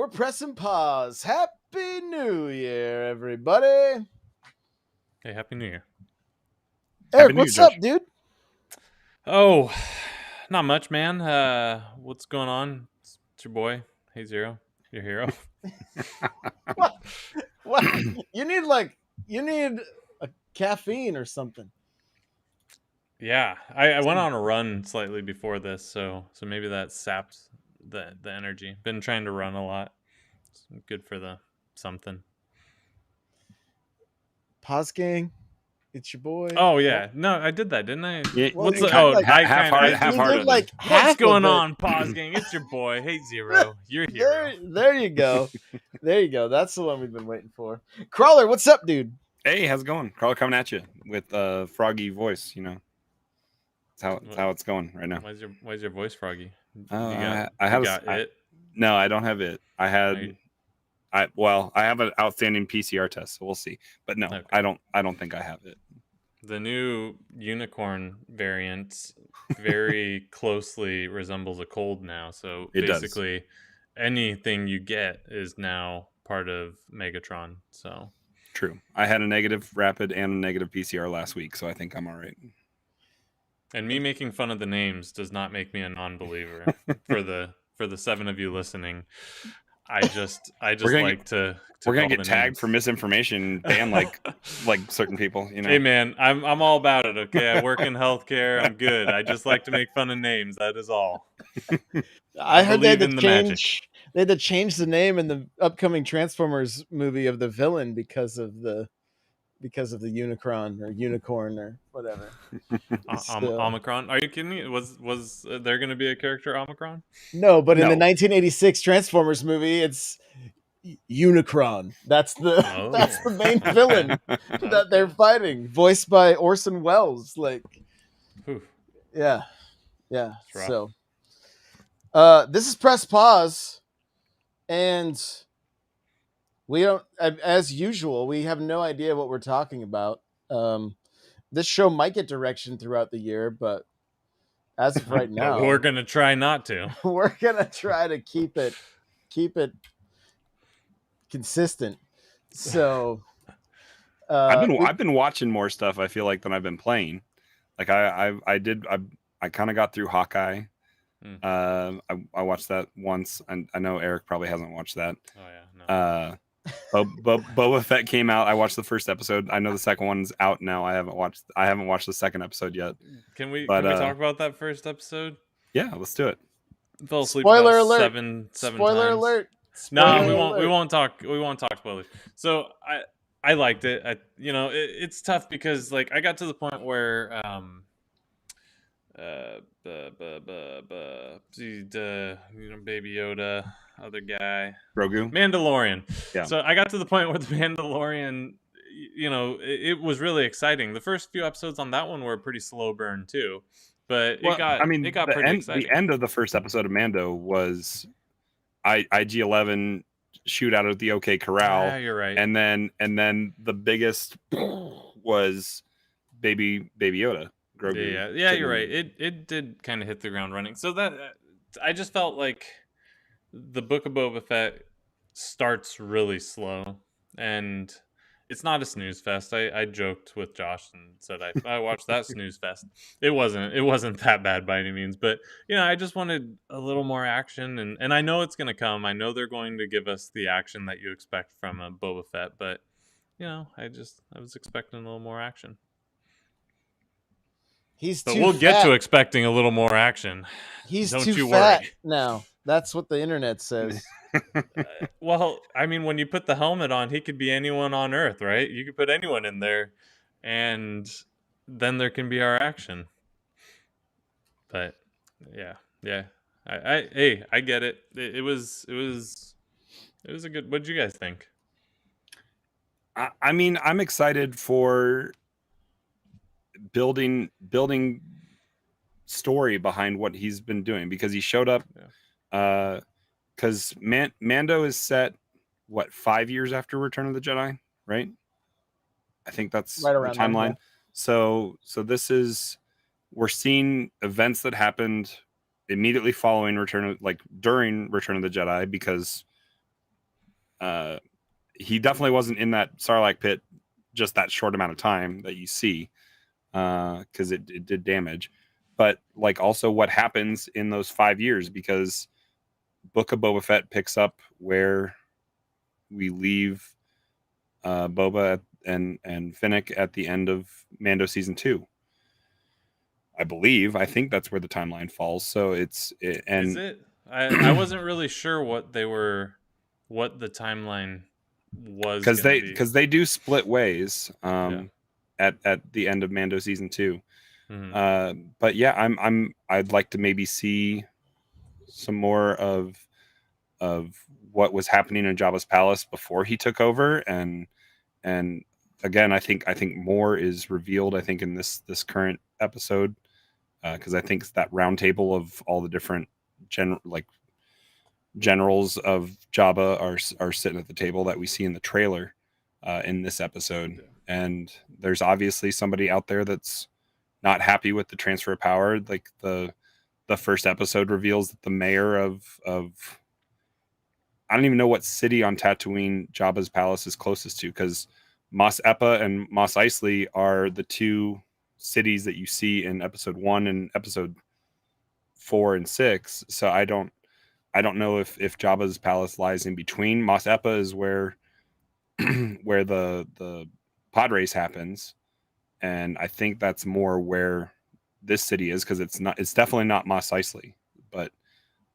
We're pressing pause. Happy New Year, everybody. Hey, Happy New Year. Eric, what's up, dude? Oh, not much, man. What's going on? It's your boy, Hey Zero, your hero. What? You need a caffeine or something. Yeah, I went on a run slightly before this, so maybe that sapped the energy. Been trying to run a lot. It's good for the something. Pause gang. It's your boy. Oh yeah, no, I did that, didn't I? Yeah, What's you the did like- half-hearted. like What's half going of it. on, Pause Gang? It's your boy, Hey Zero, your hero. There you go. There you go. That's the one we've been waiting for. Crawler, what's up, dude? Hey, how's it going? Carl coming at you with a froggy voice. You know, that's how it's going right now. Why's your voice froggy? I got it. No, I don't have it. I had. I have an outstanding PCR test, so we'll see. But no, okay. I don't think I have it. The new unicorn variant very closely resembles a cold now. So basically, anything you get is now part of Megatron. So true. I had a negative rapid and a negative PCR last week, so I think I'm all right. And me making fun of the names does not make me a non-believer. for the 7 of you listening, I just like to we're gonna get tagged names for misinformation, banned like certain people. You know. Hey man, I'm all about it. Okay, I work in healthcare. I'm good. I just like to make fun of names. That is all. I heard they had to change the name in the upcoming Transformers movie of the villain because of the Unicron or unicorn or whatever. Omicron? Are you kidding me? Was there going to be a character Omicron? No, but in the 1986 Transformers movie, it's Unicron. That's the main villain that they're fighting, voiced by Orson Welles. Yeah. So, this is Press Pause, and we don't, as usual, we have no idea what we're talking about. This show might get direction throughout the year, but as of right now, we're gonna try not to. We're gonna try to keep it consistent. So, I've been watching more stuff, I feel like, than I've been playing. Like I kind of got through Hawkeye. I watched that once, and I know Eric probably hasn't watched that. Oh yeah, no. Boba Fett came out. I watched the first episode. I know the second one's out now. I haven't watched the second episode yet. Can we talk about that first episode? Yeah, let's do it. Fell asleep Spoiler alert. seven Spoiler times. Alert. No, we won't talk spoilers. So I liked it. It's tough because like I got to the point where Baby Yoda, other guy, Grogu, Mandalorian. Yeah. So I got to the point where the Mandalorian, it was really exciting. The first few episodes on that one were a pretty slow burn too, but it got pretty exciting. The end of the first episode of Mando was IG-11 shootout at the OK Corral. Yeah, you're right. And then the biggest was Baby Yoda. Grogu. Yeah, you're right. It did kind of hit the ground running. So that I just felt like the Book of Boba Fett starts really slow, and it's not a snooze fest. I joked with Josh and said I watched that snooze fest. It wasn't that bad by any means, but I just wanted a little more action, and I know it's going to come. I know they're going to give us the action that you expect from a Boba Fett, but I was expecting a little more action. We'll get to expecting a little more action. Don't too fat now. That's what the internet says. Well, I mean, when you put the helmet on, he could be anyone on Earth, right? You could put anyone in there, and then there can be our action. But yeah. I get it. It was a good. What did you guys think? I mean, I'm excited for building story behind what he's been doing, because he showed up because Mando is set 5 years after Return of the Jedi, right? I think that's right around the timeline. There, yeah. So this is, we're seeing events that happened immediately following during Return of the Jedi, because he definitely wasn't in that Sarlacc pit just that short amount of time that you see, because it did damage. But like also what happens in those 5 years, because Book of Boba Fett picks up where we leave Boba and Finnick at the end of Mando season 2. I think that's where the timeline falls. So is it? I wasn't really sure what the timeline was, because they do split ways at the end of Mando season 2. Mm-hmm. But yeah, I'd like to maybe see some more of what was happening in Jabba's palace before he took over, and again, I think more is revealed. I think in this current episode, because I think that round table of all the different generals of Jabba are sitting at the table that we see in the trailer in this episode, and there's obviously somebody out there that's not happy with the transfer of power. Like the first episode reveals that the mayor of I don't even know what city on Tatooine Jabba's palace is closest to, because Mos Espa and Mos Eisley are the two cities that you see in episode 1 and episode 4 and 6. So I don't know if Jabba's palace lies in between. Mos Espa is where where the pod race happens, and I think that's more where this city is, because it's definitely not Mos Eisley, but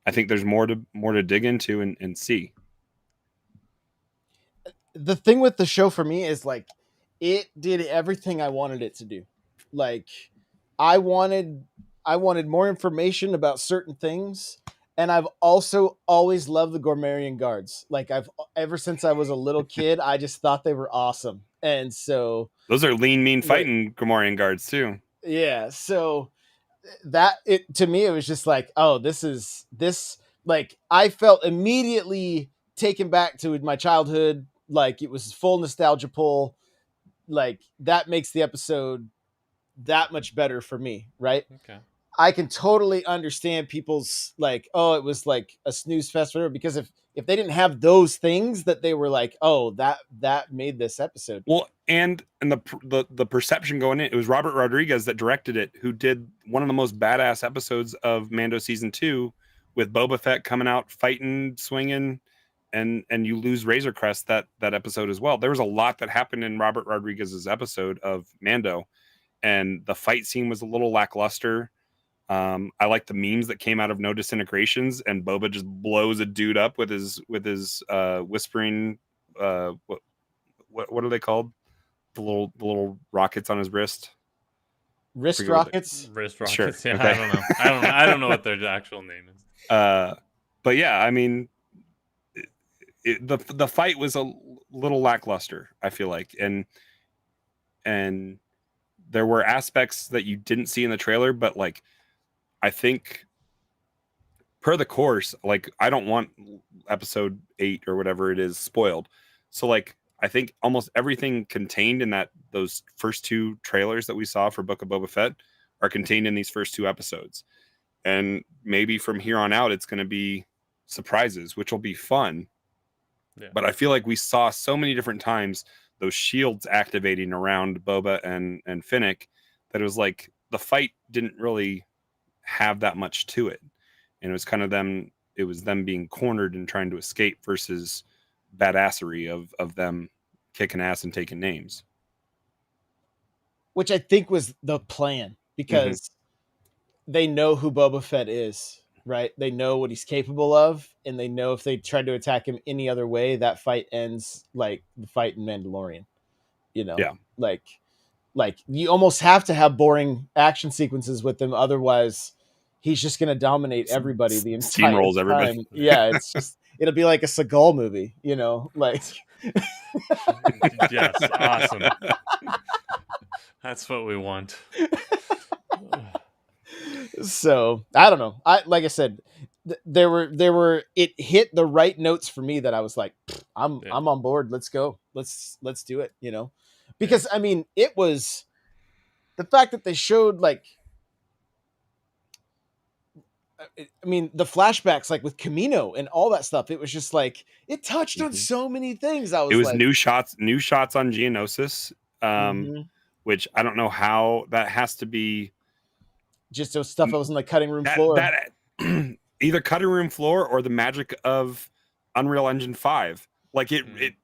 I think there's more to dig into and see. The thing with the show for me is like it did everything I wanted it to do. Like I wanted more information about certain things, and I've also always loved the Gormarian guards. Like ever since I was a little kid, I just thought they were awesome. And so those are lean, mean fighting Gormarian guards too. Yeah, so that to me it was just like, oh, this like I felt immediately taken back to my childhood. Like it was full nostalgia pull. Like that makes the episode that much better for me, right? Okay. I can totally understand people's like, oh, it was like a snooze fest, whatever, because if they didn't have those things that they were like, oh, that made this episode. Well, and the perception going in, it was Robert Rodriguez that directed it, who did one of the most badass episodes of Mando season 2, with Boba Fett coming out fighting, swinging, and you lose Razor Crest that episode as well. There was a lot that happened in Robert Rodriguez's episode of Mando, and the fight scene was a little lackluster. I like the memes that came out of No Disintegrations, and Boba just blows a dude up with his whispering. What are they called? The little rockets on his wrist. Wrist rockets. Wrist rockets. Sure. Yeah, okay. I don't know. I don't know what their actual name is. But yeah, I mean, the fight was a little lackluster, I feel like, and there were aspects that you didn't see in the trailer, but like I think per the course, like I don't want episode 8 or whatever it is spoiled. So like I think almost everything contained in those first 2 trailers that we saw for Book of Boba Fett are contained in these first 2 episodes. And maybe from here on out it's going to be surprises, which will be fun. Yeah. But I feel like we saw so many different times those shields activating around Boba and Finnick that it was like the fight didn't really have that much to it, and it was kind of them being cornered and trying to escape versus badassery of them kicking ass and taking names, which I think was the plan, because they know who Boba Fett is, right? They know what he's capable of, and they know if they tried to attack him any other way, that fight ends like the fight in Mandalorian, you know? Yeah. Like you almost have to have boring action sequences with him, otherwise he's just going to dominate everybody the entire steamrolls time. Everybody. Yeah, it's just it'll be like a Seagal movie, you know, like. Yes, awesome. That's what we want. So I don't know. Like I said, there were it hit the right notes for me that I was like, I'm on board. Let's go. Let's do it. You know, because I mean, it was the fact that they showed like I mean, the flashbacks, like with Camino and all that stuff, it was just like it touched on so many things. I was, it was like, new shots on Geonosis, which I don't know how that has to be. Just those stuff that was on the cutting room that, floor. That either cutting room floor or the magic of Unreal Engine 5. Like it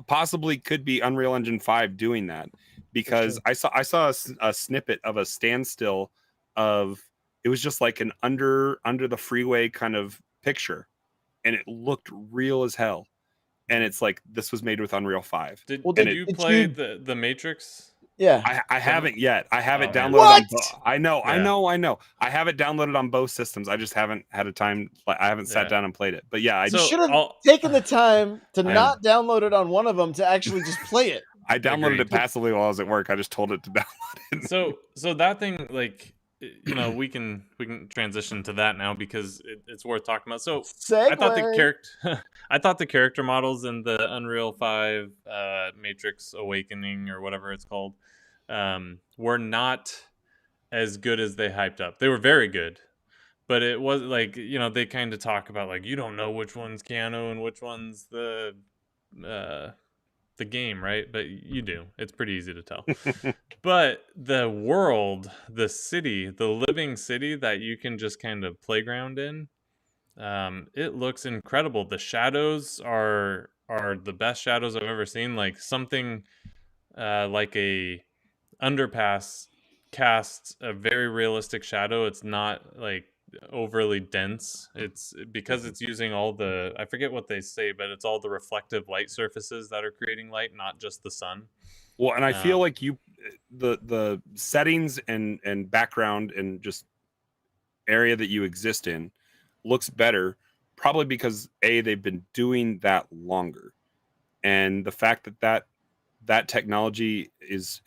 possibly could be Unreal Engine 5 doing that, because I saw a snippet of a standstill of, it was just like an under the freeway kind of picture, and it looked real as hell. And it's like, this was made with Unreal 5. Did you play the Matrix? Yeah, I haven't yet. I have it downloaded what? I know. I have it downloaded on both systems. I just haven't had a time. I haven't sat down and played it. But yeah, you should have taken the time to not download it on one of them to actually just play it. I downloaded it passively while I was at work. I just told it to download it. So that thing, like, you know, we can transition to that now because it's worth talking about. So Segue. I thought the character models in the Unreal 5 Matrix Awakening, or whatever it's called, were not as good as they hyped up. They were very good, but it was like, you know, they kind of talk about, like, you don't know which one's Keanu and which one's the game, right? But you do. It's pretty easy to tell. But the world, the city, the living city that you can just kind of playground in, it looks incredible. The shadows are the best shadows I've ever seen. Like something like a underpass casts a very realistic shadow. It's not like overly dense. It's because it's using all the, I forget what they say, but it's all the reflective light surfaces that are creating light, not just the sun. Well, and I feel like the settings and background and just area that you exist in looks better, probably because they've been doing that longer, and the fact that technology is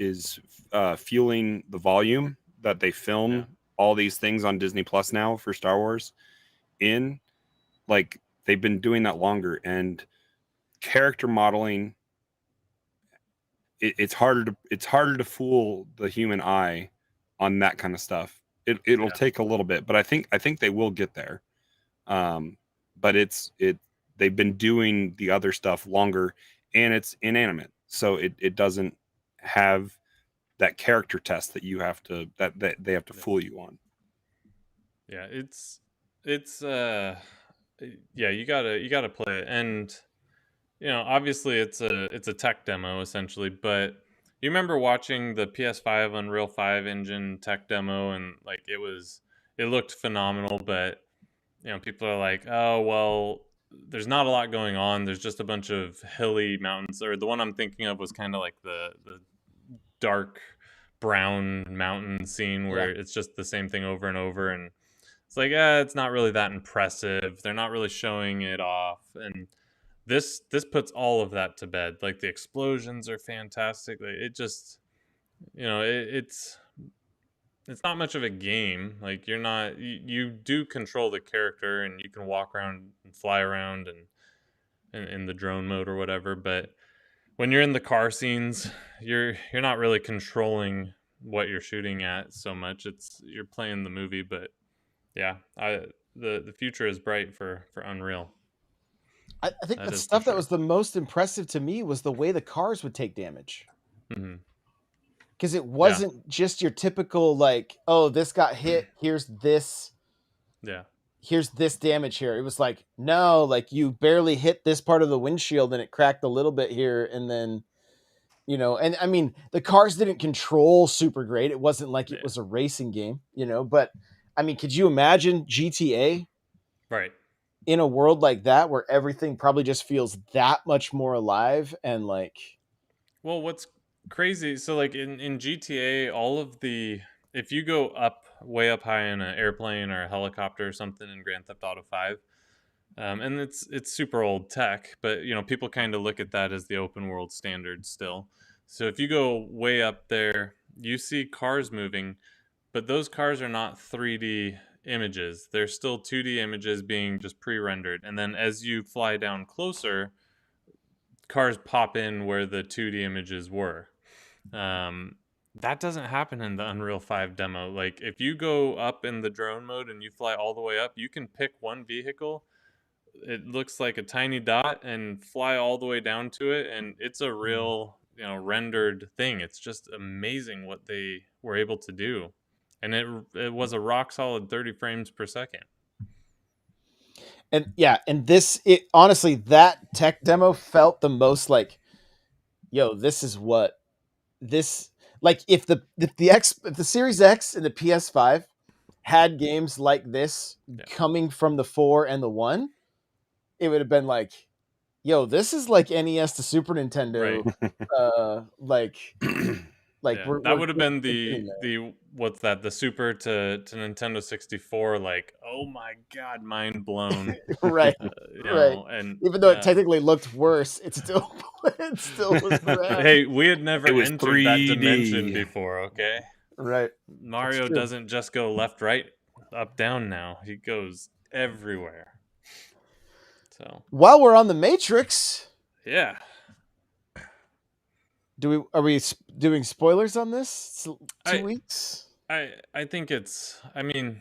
fueling the volume that they film all these things on Disney Plus now for Star Wars in, like, they've been doing that longer. And character modeling, it's harder to fool the human eye on that kind of stuff. It'll take a little bit, but I think they will get there. But they've been doing the other stuff longer, and it's inanimate, so it doesn't have that character test that you have to that they have to fool you on. Yeah, it's you gotta play it. And you know, obviously it's a tech demo essentially, but you remember watching the PS5 Unreal 5 engine tech demo, and like it looked phenomenal, but you know, people are like, oh well, there's not a lot going on. There's just a bunch of hilly mountains. Or the one I'm thinking of was kind of like the dark brown mountain scene where it's just the same thing over and over, and it's like, it's not really that impressive. They're not really showing it off. And this puts all of that to bed. Like the explosions are fantastic. Like, it just, you know, it's not much of a game. Like you do control the character, and you can walk around and fly around and in the drone mode or whatever, but when you're in the car scenes, you're not really controlling what you're shooting at so much. You're playing the movie. But yeah, the future is bright for Unreal. I think the stuff that was the most impressive to me was the way the cars would take damage. Because it wasn't just your typical, like, oh, this got hit, here's this. Yeah. Here's this damage here. It was like, no, like you barely hit this part of the windshield and it cracked a little bit here. And then, you know, and I mean, the cars didn't control super great. It wasn't like it was a racing game, you know, but I mean, could you imagine GTA? Right. In a world like that, where everything probably just feels that much more alive and like. Well, what's crazy, so like in GTA, all of the, if you go way up high in an airplane or a helicopter or something in Grand Theft Auto 5, and it's super old tech, but you know, people kind of look at that as the open world standard still. So if you go way up there, you see cars moving, but those cars are not 3D images. They're still 2D images being just pre-rendered. And then as you fly down closer, cars pop in where the 2D images were. That doesn't happen in the Unreal 5 demo. Like, if you go up in the drone mode and you fly all the way up, you can pick one vehicle. It looks like a tiny dot and fly all the way down to it, and it's a real, rendered thing. It's just amazing what they were able to do. And it was a rock solid 30 frames per second. And yeah, and honestly, that tech demo felt the most like, yo, this is what this like if the Series X and the PS5 had games like this coming from the 4 and the 1, it would have been like, yo, this is like NES to Super Nintendo. Right. That would have been the what's that? The Super to Nintendo 64. Like, oh my god, mind blown. Right. Right. And even though it technically looked worse, it still was rad. Hey, we had never entered 3D. That dimension before. Okay. Right. Mario doesn't just go left, right, up, down. Now he goes everywhere. So while we're on the Matrix, yeah. Are we doing spoilers on this? 2 weeks? I think it's. I mean,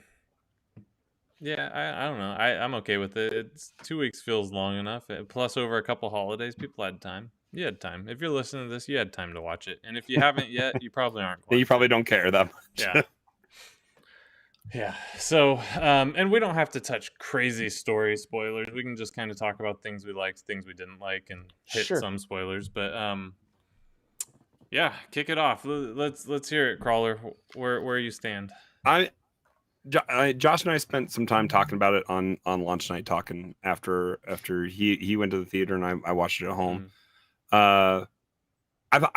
yeah. I don't know. I'm okay with it. It's 2 weeks feels long enough. Plus, over a couple holidays, people had time. You had time. If you're listening to this, you had time to watch it. And if you haven't yet, you probably aren't. You probably don't care that much. Yeah. Yeah. So, and we don't have to touch crazy story spoilers. We can just kind of talk about things we liked, things we didn't like, and hit some spoilers. But yeah, kick it off. Let's hear it, Crawler. Where you stand? Josh and I spent some time talking about it on launch night, talking after he went to the theater and I watched it at home. I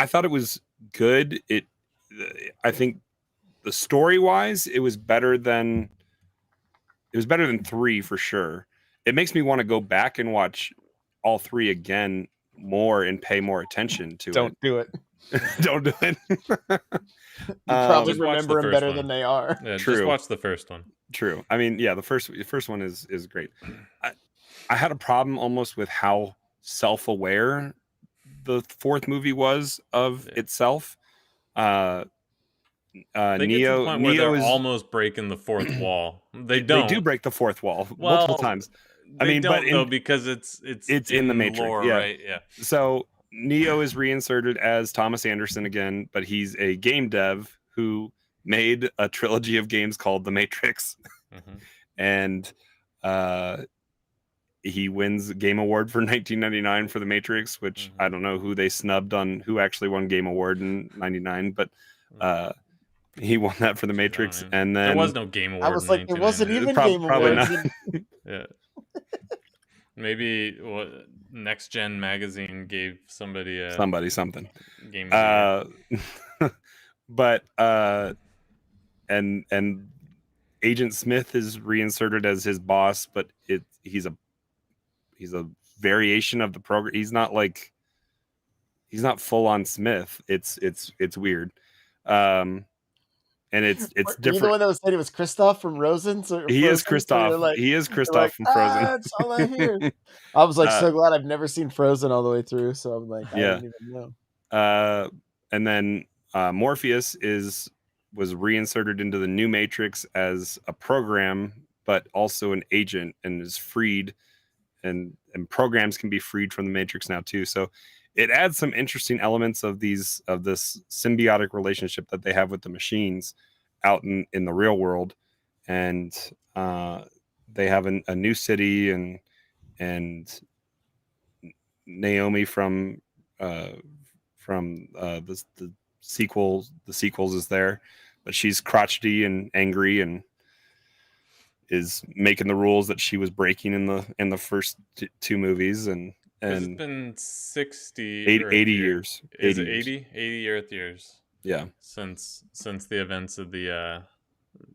thought it was good. I think the story wise, it was better than 3 for sure. It makes me want to go back and watch all 3 again more and pay more attention to it. Don't do it. Don't do it. You probably remember them better than they are. Yeah, true. Just watch the first one. True. I mean, yeah, the first one is great. I had a problem almost with how self-aware the 4th movie was of itself. They get to the point where they're almost breaking the 4th wall. They do break the 4th wall multiple times. I mean, because it's in the Matrix, lore, right? Yeah. So Neo is reinserted as Thomas Anderson again, but he's a game dev who made a trilogy of games called The Matrix, and he wins Game Award for 1999 for The Matrix, which I don't know who they snubbed on who actually won Game Award in '99, but he won that for The Matrix, and then there was no Game Award. I was like, it wasn't even Game Award. Yeah. Maybe Next Gen magazine gave somebody something game. But and Agent Smith is reinserted as his boss, but he's a variation of the program. He's not full on Smith. It's weird. And it's different. You the one that was saying it was Kristoff from Frozen? He is Kristoff. He is Kristoff from Frozen. That's all I hear. I was like so glad I've never seen Frozen all the way through. So I'm like, I didn't even know. And then Morpheus was reinserted into the new Matrix as a program, but also an agent, and is freed, and programs can be freed from the Matrix now too. So it adds some interesting elements of this symbiotic relationship that they have with the machines out in the real world. And they have a new city, and Naomi from the sequels is there, but she's crotchety and angry and is making the rules that she was breaking in the first 2 movies. And it's been 80 years. Is it 80? 80 Earth years. Yeah. Since the events of the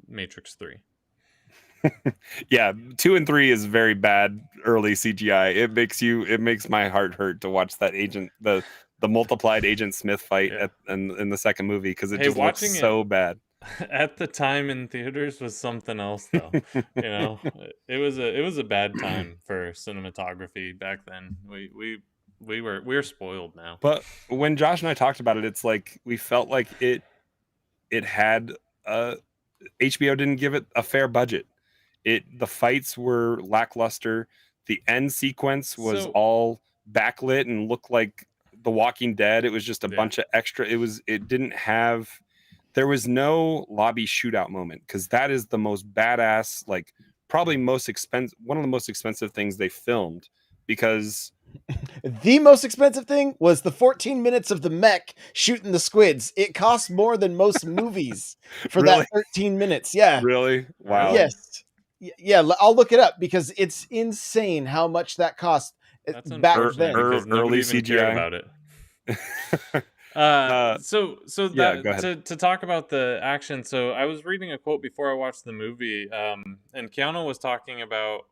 Matrix 3. Yeah, 2 and 3 is very bad early CGI. It makes my heart hurt to watch that the multiplied Agent Smith fight in the second movie, because it just looks so bad. At the time in theaters was something else, though. It was a bad time for cinematography back then. We were spoiled now. But when Josh and I talked about it, it's like we felt like it it had HBO didn't give it a fair budget. The fights were lackluster. The end sequence was all backlit and looked like The Walking Dead. It was just a bunch of extra. It didn't have. There was no lobby shootout moment, because that is the most badass, like probably most expensive, one of the most expensive things they filmed, because the most expensive thing was the 14 minutes of the mech shooting the squids. It cost more than most movies for Really? that 13 minutes. Yeah. Really? Wow. Yes. Yeah, I'll look it up because it's insane how much that cost back then. Because nobody even cared about it. To talk about the action, so I was reading a quote before I watched the movie, and Keanu was talking about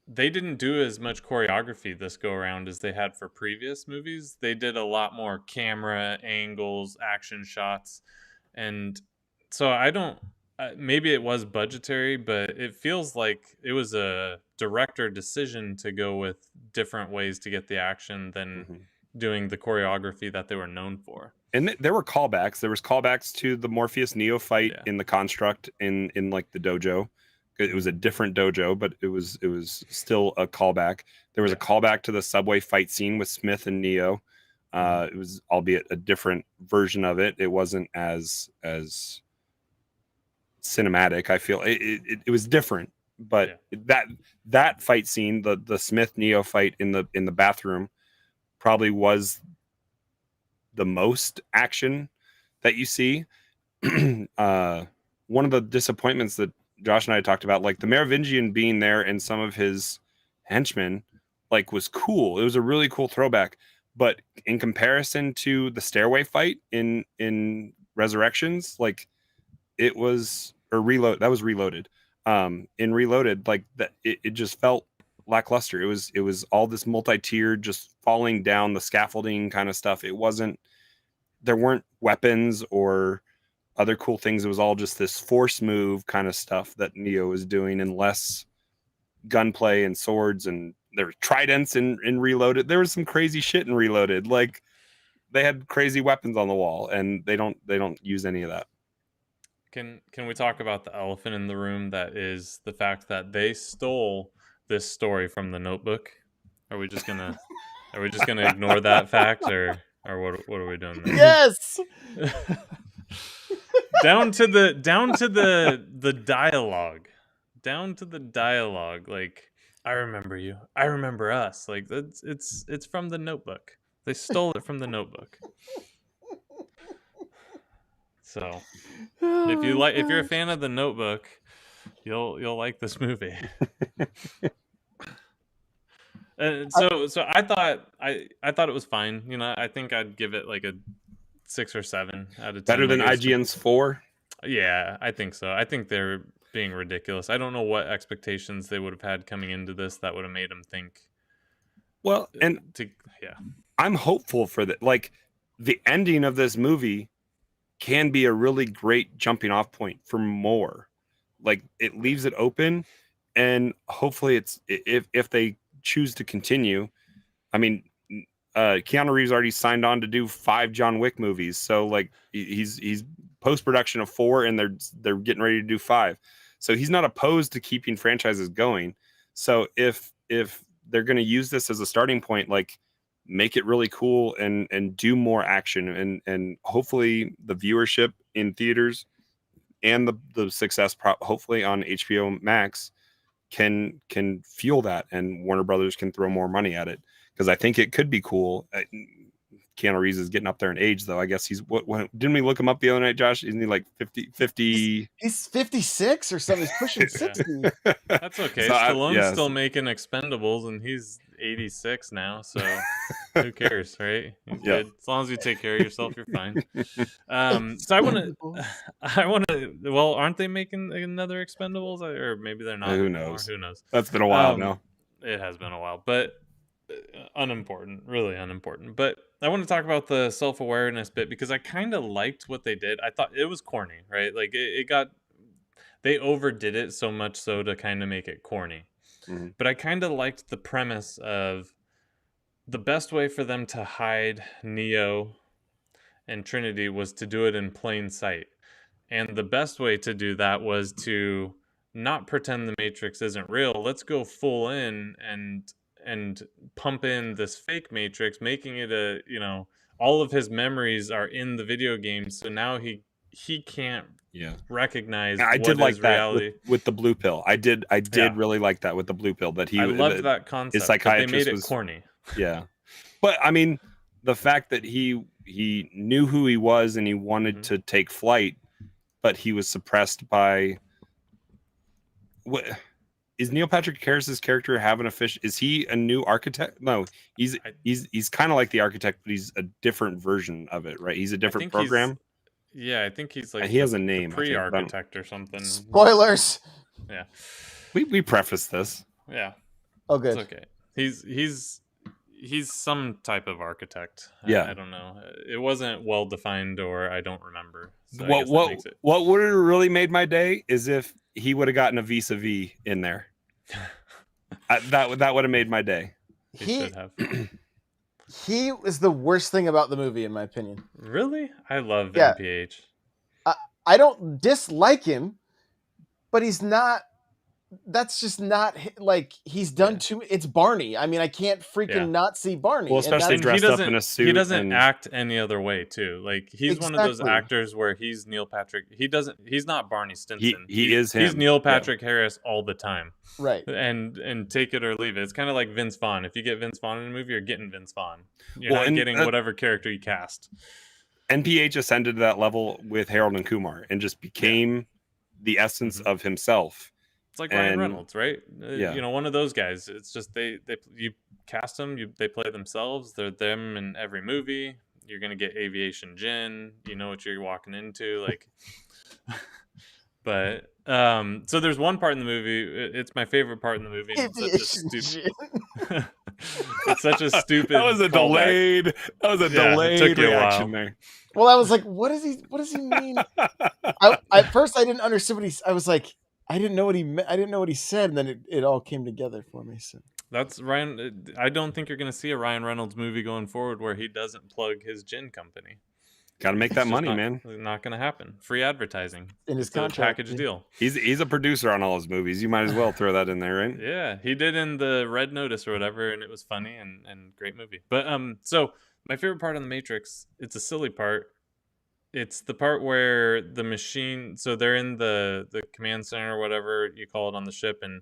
they didn't do as much choreography this go around as they had for previous movies. They did a lot more camera angles, action shots, and so I don't. Maybe it was budgetary, but it feels like it was a director decision to go with different ways to get the action than doing the choreography that they were known for. And there were callbacks. There was callbacks to the Morpheus Neo fight in the Construct in like the dojo. It was a different dojo, but it was still a callback. There was a callback to the subway fight scene with Smith and Neo. It was, albeit a different version of it. It wasn't as cinematic. I feel it was different, but that fight scene, the Smith Neo fight in the bathroom, probably was the most action that you see. One of the disappointments that Josh and I talked about, like the Merovingian being there and some of his henchmen, like, was cool. It was a really cool throwback, but in comparison to the stairway fight in Resurrections, like, it was, or Reload, that was Reloaded. In Reloaded, like that, it just felt lackluster. It was all this multi-tiered, just falling down the scaffolding kind of stuff. There weren't weapons or other cool things. It was all just this force move kind of stuff that Neo was doing, and less gunplay and swords. And there were tridents in Reloaded. There was some crazy shit in Reloaded. Like, they had crazy weapons on the wall, and they don't use any of that. Can we talk about the elephant in the room, that is the fact that they stole this story from The Notebook? Are we just gonna ignore that fact, or what are we doing there? Yes. down to the dialogue. Down to the dialogue. Like, I remember you. I remember us. Like, it's from The Notebook. They stole it from The Notebook. So, if you're a fan of The Notebook, you'll like this movie. And so I thought it was fine. You know, I think I'd give it like a 6 or 7 out of 10. Better than IGN's 4? Yeah, I think so. I think they're being ridiculous. I don't know what expectations they would have had coming into this that would have made them think. Well, I'm hopeful for that. Like, the ending of this movie can be a really great jumping off point for more. Like, it leaves it open, and hopefully it's, if they choose to continue. I mean, Keanu Reeves already signed on to do 5 John Wick movies, so like he's post-production of 4, and they're getting ready to do 5. So he's not opposed to keeping franchises going. So if they're going to use this as a starting point, like, make it really cool and do more action, and hopefully the viewership in theaters and the success hopefully on HBO Max can fuel that, and Warner Brothers can throw more money at it, because I think it could be cool. Keanu Reeves is getting up there in age, though. I guess he's what didn't we look him up the other night, Josh? Isn't he like 50? He's 56 or something. He's pushing 60. That's okay. So Stallone's still making Expendables, and he's 86 now, so who cares, right? He's good. As long as you take care of yourself, you're fine. So I want to. Well, aren't they making another Expendables, or maybe they're not? Who knows? Who knows? That's been a while now. It has been a while, but unimportant, really unimportant. But I want to talk about the self-awareness bit, because I kind of liked what they did. I thought it was corny, right? Like, they overdid it so much so to kind of make it corny. Mm-hmm. But I kind of liked the premise of the best way for them to hide Neo and Trinity was to do it in plain sight. And the best way to do that was to not pretend the Matrix isn't real. Let's go full in and pump in this fake Matrix, making it a, all of his memories are in the video game. So now he can't recognize I did like that reality. With the blue pill. I did really like that with the blue pill, that I loved that concept. His psychiatrist they made it corny. Yeah. But I mean, the fact that he knew who he was and he wanted to take flight, but he was suppressed by what is Neil Patrick Harris's character having a fish? Is he a new architect? No, he's kind of like the architect, but he's a different version of it, right? He's a different program. I think he's like he has a name, pre-architect or something. Spoilers. Yeah, we preface this. Yeah. Oh, good. It's okay. He's some type of architect. Yeah, I don't know. It wasn't well defined, or I don't remember. So what would have really made my day is if he would have gotten a vis-a-vis in there. that would have made my day. He should have. He is the worst thing about the movie, in my opinion. Really? I love NPH. I don't dislike him, but he's not. That's just not like he's done too. It's Barney. I mean, I can't freaking not see Barney. Well, especially dressed up in a suit. He doesn't act any other way, too. Like he's one of those actors where he's Neil Patrick. He's not Barney Stinson. He is him. He's Neil Patrick Harris all the time. Right. And take it or leave it. It's kind of like Vince Vaughn. If you get Vince Vaughn in a movie, you're getting Vince Vaughn. You're not getting whatever character you cast. NPH ascended to that level with Harold and Kumar and just became the essence of himself. It's like Ryan Reynolds, right? One of those guys. It's just you cast them, they play themselves. They're them in every movie. You're gonna get Aviation Gin. You know what you're walking into, like. But so there's one part in the movie. It's my favorite part in the movie. It's such a stupid. That was a delayed reaction there. Well, I was like, what does he mean? At first, I didn't understand I was like, I didn't know what he meant. I didn't know what he said, and then it all came together for me. So that's Ryan. I don't think you're going to see a Ryan Reynolds movie going forward where he doesn't plug his gin company. Got to make that money, man. Not going to happen. Free advertising in his contract, package deal. He's a producer on all his movies. You might as well throw that in there, right? Yeah, he did in the Red Notice or whatever, and it was funny and great movie. But so my favorite part on The Matrix, it's a silly part. It's the part where the machine, so they're in the command center or whatever you call it on the ship, and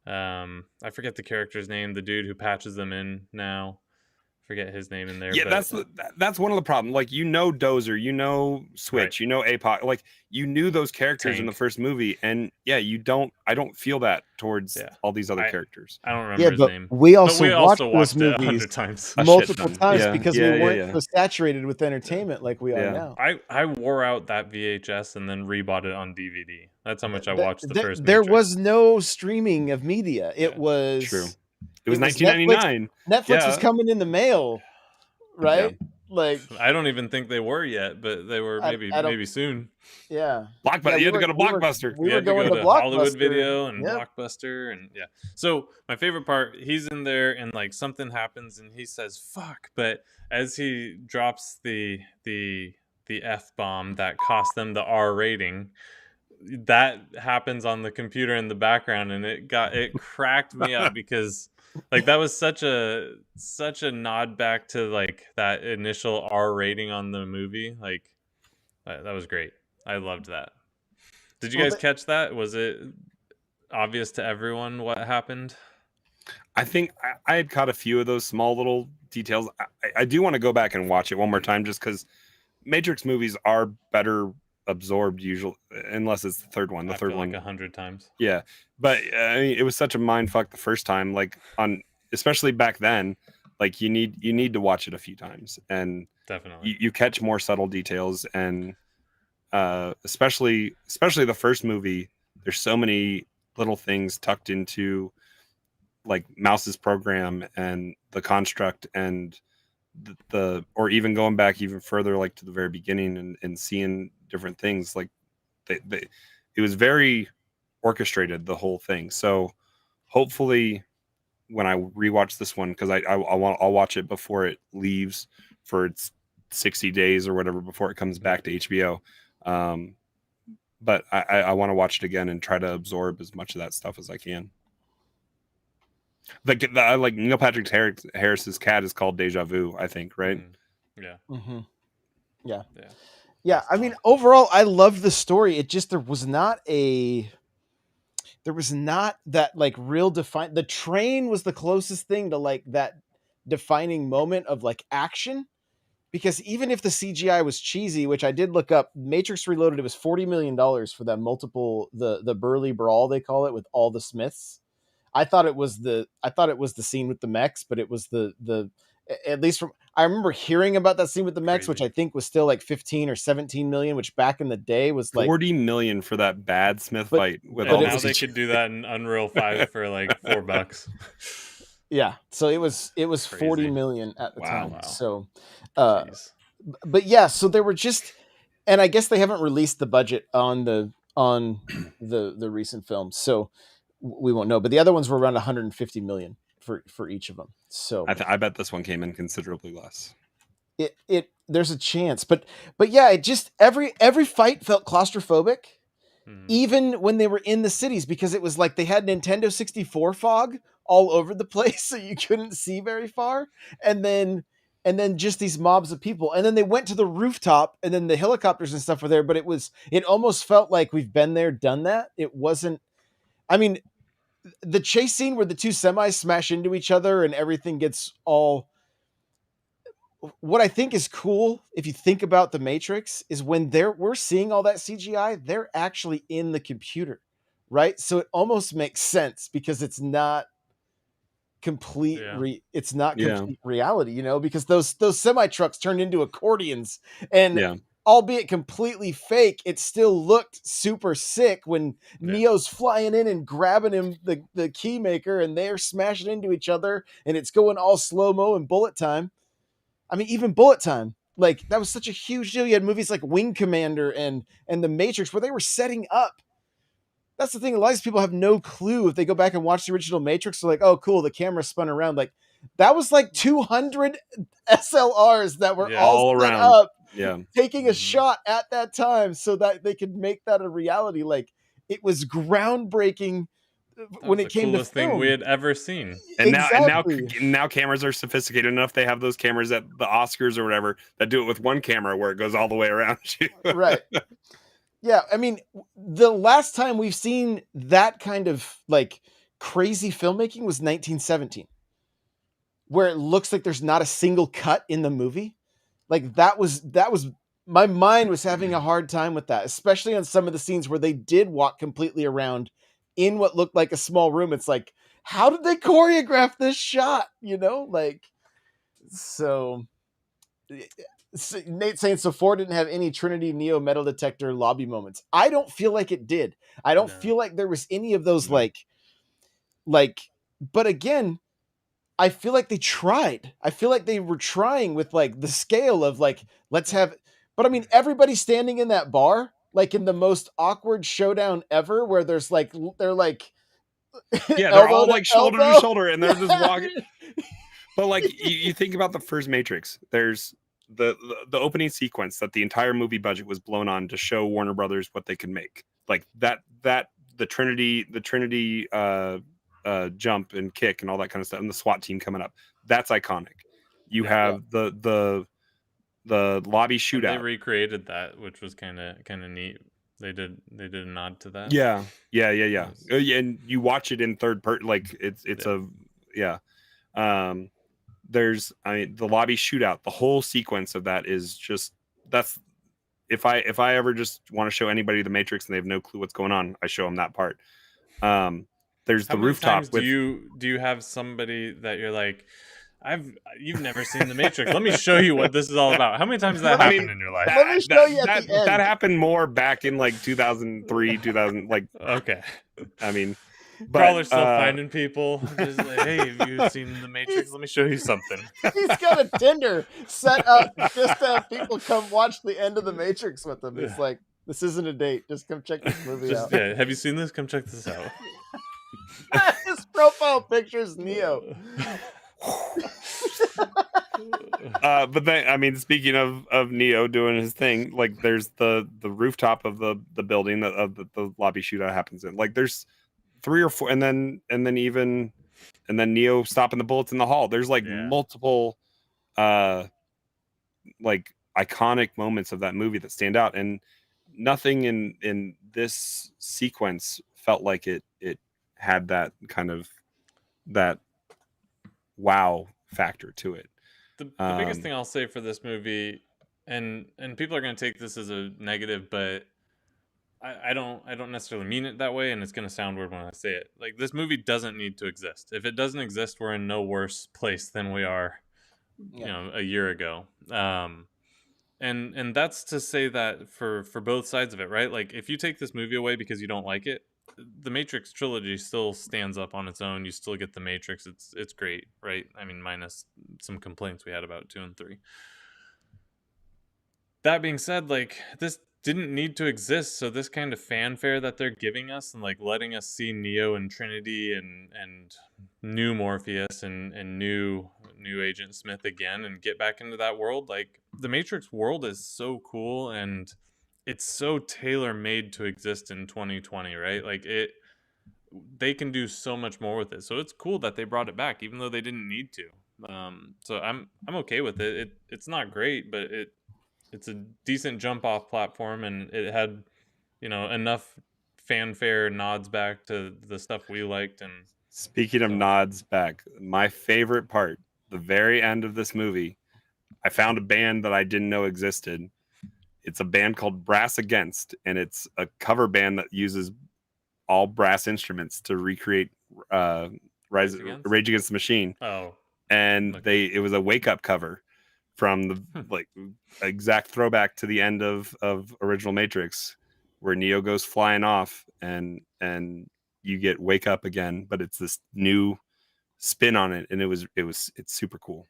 I forget the character's name, the dude who patches them in now. Forget his name in there. Yeah, that's one of the problems. Like, Dozer, Switch, right. APOC. Like, you knew those characters Tank. In the first movie, and I don't feel that towards all these other characters. I don't remember his name. We also watched those movies times. multiple times because we weren't so saturated with entertainment like we are now. I wore out that VHS and then rebought it on DVD. That's how much I watched the first There Matrix. was no streaming of media. It was true. It was 1999. Netflix was coming in the mail, right? Yeah. Like, I don't even think they were yet, but they were maybe soon. Yeah. Blockbuster. You had to go to Blockbuster. We were going to Hollywood Video and Blockbuster, and So my favorite part, he's in there and like something happens and he says "fuck," but as he drops the F-bomb that cost them the R rating, that happens on the computer in the background, and it cracked me up because. Like, that was such a nod back to like that initial R rating on the movie. Like, that was great. I loved that. Did you guys catch that? Was it obvious to everyone what happened? I think I had caught a few of those small little details. I do want to go back and watch it one more time just because Matrix movies are better absorbed usually, unless it's the third one. The third one like 100 times. Yeah, but I mean, it was such a mind fuck the first time. Like especially back then, like you need to watch it a few times, and definitely you catch more subtle details, and especially the first movie. There's so many little things tucked into like Mouse's program and the construct and or even going back even further, like to the very beginning and seeing different things. Like it was very orchestrated, the whole thing. So hopefully when I rewatch this one, because I'll watch it before it leaves for its 60 days or whatever before it comes back to HBO. But I want to watch it again and try to absorb as much of that stuff as I can. Like Neil Patrick Harris's cat is called Deja Vu, I think, right? Yeah. Mm-hmm. Yeah. I mean, overall, I loved the story. It just there was not that like real the train was the closest thing to like that defining moment of like action. Because even if the CGI was cheesy, which I did look up, Matrix Reloaded, it was $40 million for that the Burly Brawl, they call it, with all the Smiths. I thought it was the scene with the mechs, but it was the at least from I remember hearing about that scene with the mechs, which I think was still like 15 or 17 million, which back in the day was like 40 million for that bad Smith fight. With all now they could do that in Unreal 5 for like $4. Yeah, so it was 40 million at the time. Wow. So, but yeah, so there were just, and I guess they haven't released the budget on the recent films, so we won't know. But the other ones were around 150 million for each of them. So I bet this one came in considerably less. It there's a chance, but yeah, it just every fight felt claustrophobic. Even when they were in the cities, because it was like they had Nintendo 64 fog all over the place, so you couldn't see very far. And then just these mobs of people. And then they went to the rooftop, and then the helicopters and stuff were there, but it almost felt like we've been there, done that. It wasn't, I mean, the chase scene where the two semis smash into each other and everything gets all... What I think is cool, if you think about the Matrix, is when we're seeing all that CGI, they're actually in the computer, right? So it almost makes sense because it's not complete. It's not complete reality, you know, because those semi trucks turned into accordions, and albeit completely fake, it still looked super sick when Neo's flying in and grabbing him the key maker, and they're smashing into each other, and it's going all slow mo and bullet time. I mean, even bullet time, like that was such a huge deal. You had movies like Wing Commander and The Matrix where they were setting up. That's the thing. A lot of these people have no clue if they go back and watch the original Matrix. They're like, oh, cool. The camera spun around. Like that was like 200 SLRs that were all set around up, taking a shot at that time so that they could make that a reality. Like it was groundbreaking. When it came to coolest thing we had ever seen, and now cameras are sophisticated enough. They have those cameras at the Oscars or whatever that do it with one camera where it goes all the way around you. Right. Yeah, I mean, the last time we've seen that kind of like crazy filmmaking was 1917, where it looks like there's not a single cut in the movie. Like that was my mind was having a hard time with that, especially on some of the scenes where they did walk completely around in what looked like a small room. It's like, how did they choreograph this shot? You know, like, so Nate saying, so 4 didn't have any Trinity Neo metal detector lobby moments. I don't feel like it did. I don't feel like there was any of those like, but again, I feel like they tried. I feel like they were trying with like the scale of like, let's have, but I mean, everybody standing in that bar, like in the most awkward showdown ever, where there's like, they're like, they're all like shoulder to shoulder, and they're just walking. But like, you think about the first Matrix, there's the opening sequence that the entire movie budget was blown on to show Warner Brothers what they could make. Like that the Trinity jump and kick and all that kind of stuff, and the SWAT team coming up. That's iconic. You have the lobby shootout. They recreated that, which was kind of neat. They did a nod to that. Yeah. And you watch it in third person, like it's there's, I mean, the lobby shootout, the whole sequence of that is just, that's, if I ever just want to show anybody the Matrix and they have no clue what's going on, I show them that part. There's the rooftop. Do you have somebody that you're like, you've never seen the Matrix, let me show you what this is all about? How many times that happened in your life? Let me show you at the end. That happened more back in like 2003, 2000. Like, okay. I mean, Brawler still finding people. Just like, hey, have you seen the Matrix? Let me show you something. He's got a Tinder set up just to have people come watch the end of the Matrix with him. It's like, this isn't a date. Just come check this movie out. Yeah, have you seen this? Come check this out. His profile picture is Neo. But then, I mean, speaking of Neo doing his thing, like there's the rooftop of the building that of the lobby shootout happens in. Like there's 3 or 4, and then Neo stopping the bullets in the hall. There's like multiple like iconic moments of that movie that stand out, and nothing in this sequence felt like it had that kind of that wow factor to it. The biggest thing I'll say for this movie, and people are going to take this as a negative, but I don't necessarily mean it that way, and it's going to sound weird when I say it. Like, this movie doesn't need to exist. If it doesn't exist, we're in no worse place than we are, a year ago. And that's to say that for both sides of it, right? Like, if you take this movie away because you don't like it, the Matrix trilogy still stands up on its own. You still get the Matrix. It's great, right? I mean, minus some complaints we had about 2 and 3. That being said, like, this didn't need to exist, so this kind of fanfare that they're giving us and like letting us see Neo and Trinity and new Morpheus and new Agent Smith again and get back into that world, like, the Matrix world is so cool and it's so tailor-made to exist in 2020, right? Like, they can do so much more with it, so it's cool that they brought it back even though they didn't need to. So I'm okay with it. It's not great, but it's a decent jump off platform, and it had, enough fanfare nods back to the stuff we liked. And speaking of nods back, my favorite part, the very end of this movie, I found a band that I didn't know existed. It's a band called Brass Against, and it's a cover band that uses all brass instruments to recreate Rage Against the Machine. Oh, and it was a Wake Up cover from the like exact throwback to the end of original Matrix, where Neo goes flying off and you get Wake Up again, but it's this new spin on it, and it's super cool.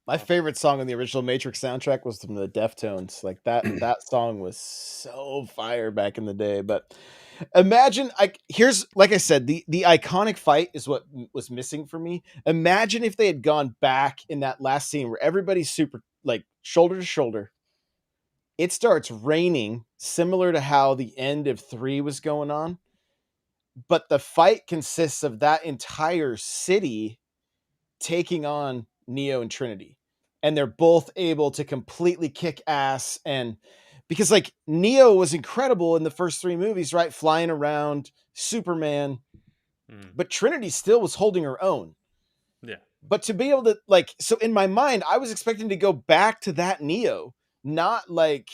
My favorite song on the original Matrix soundtrack was from the Deftones. Like that song was so fire back in the day. But imagine, here's, like I said, the iconic fight is what was missing for me. Imagine if they had gone back in that last scene where everybody's super like shoulder to shoulder. It starts raining, similar to how the end of 3 was going on. But the fight consists of that entire city taking on Neo and Trinity, and they're both able to completely kick ass. And because like Neo was incredible in the first 3 movies, right? Flying around, Superman, but Trinity still was holding her own. Yeah. But to be able to like, so in my mind, I was expecting to go back to that Neo, not like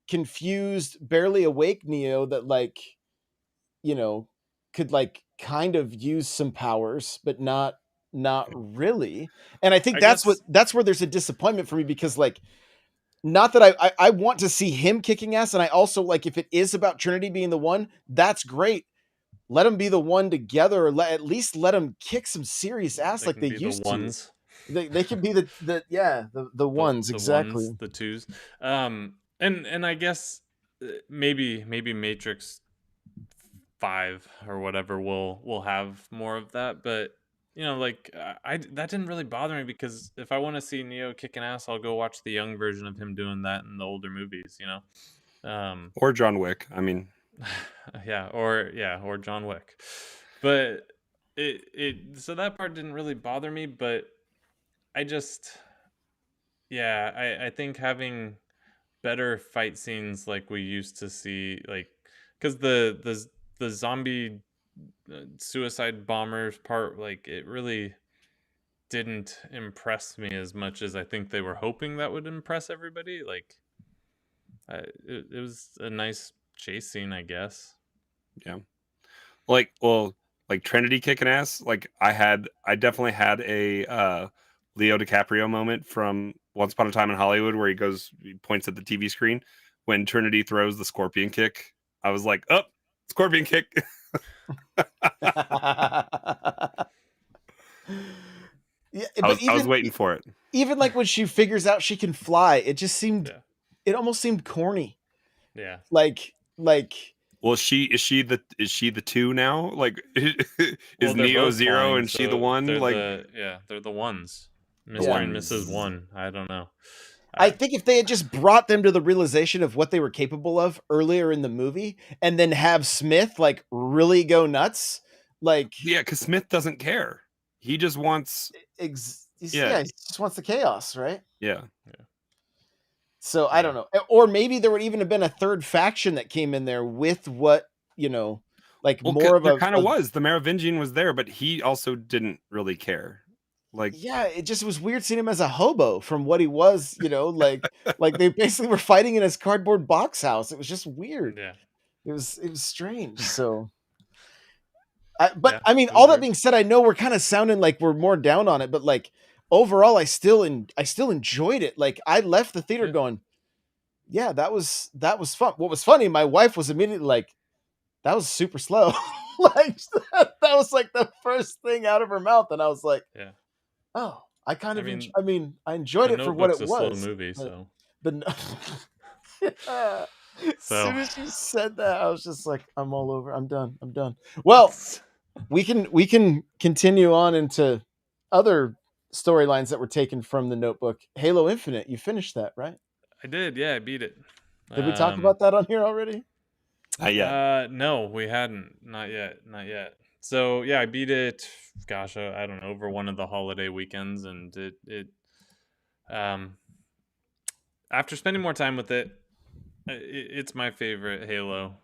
confused, barely awake Neo that like, could like kind of use some powers, but not really. And I think that's where there's a disappointment for me, because like, not that I want to see him kicking ass, and I also like, if it is about Trinity being the one, that's great. Let them be the one together, or at least let them kick some serious ass like they used to. They can be the ones, exactly. Ones, the twos. And I guess maybe Matrix 5 or whatever will have more of that, but like, that didn't really bother me, because if I want to see Neo kicking ass, I'll go watch the young version of him doing that in the older movies, or John Wick. I mean, or John Wick. But so that part didn't really bother me, but I just, I think having better fight scenes like we used to see, like, because the zombie suicide bombers part, like, it really didn't impress me as much as I think they were hoping that would impress everybody. Like, it was a nice chase scene, I guess. Yeah. Like Trinity kicking ass. Like, I definitely had a Leo DiCaprio moment from Once Upon a Time in Hollywood, where he points at the TV screen when Trinity throws the scorpion kick. I was like, oh, scorpion kick. Yeah, I was waiting for it. Even like when she figures out she can fly, it just seemed, it almost seemed corny. Yeah. Like. Well, is she the 2 now? Like, is Neo 0 and she the 1? Like, they're the ones. Mr. and Mrs. One. I don't know. I think if they had just brought them to the realization of what they were capable of earlier in the movie, and then have Smith like really go nuts, like because Smith doesn't care. He just wants he just wants the chaos, right? Yeah. So I don't know, or maybe there would even have been a third faction that came in there with what more of there kind of was. The Merovingian was there, but he also didn't really care. Like, yeah, it just was weird seeing him as a hobo from what he was, like they basically were fighting in his cardboard box house. It was just weird. Yeah, it was strange. So, I mean, all that being said, I know we're kind of sounding like we're more down on it, but like overall, I still enjoyed it. Like I left the theater going, yeah, that was fun. What was funny, my wife was immediately like, that was super slow. Like that was like the first thing out of her mouth, and I was like, yeah. Oh, I enjoyed it for what it was. Slow movie, so. As soon as you said that, I was just like, I'm all over. I'm done. Well, we can continue on into other storylines that were taken from the Notebook. Halo Infinite, you finished that, right? I did. Yeah, I beat it. Did we talk about that on here already? Not yet. No, we hadn't. Not yet. So yeah, I beat it. Gosh, I don't know, over one of the holiday weekends, and it after spending more time with it, it's my favorite Halo.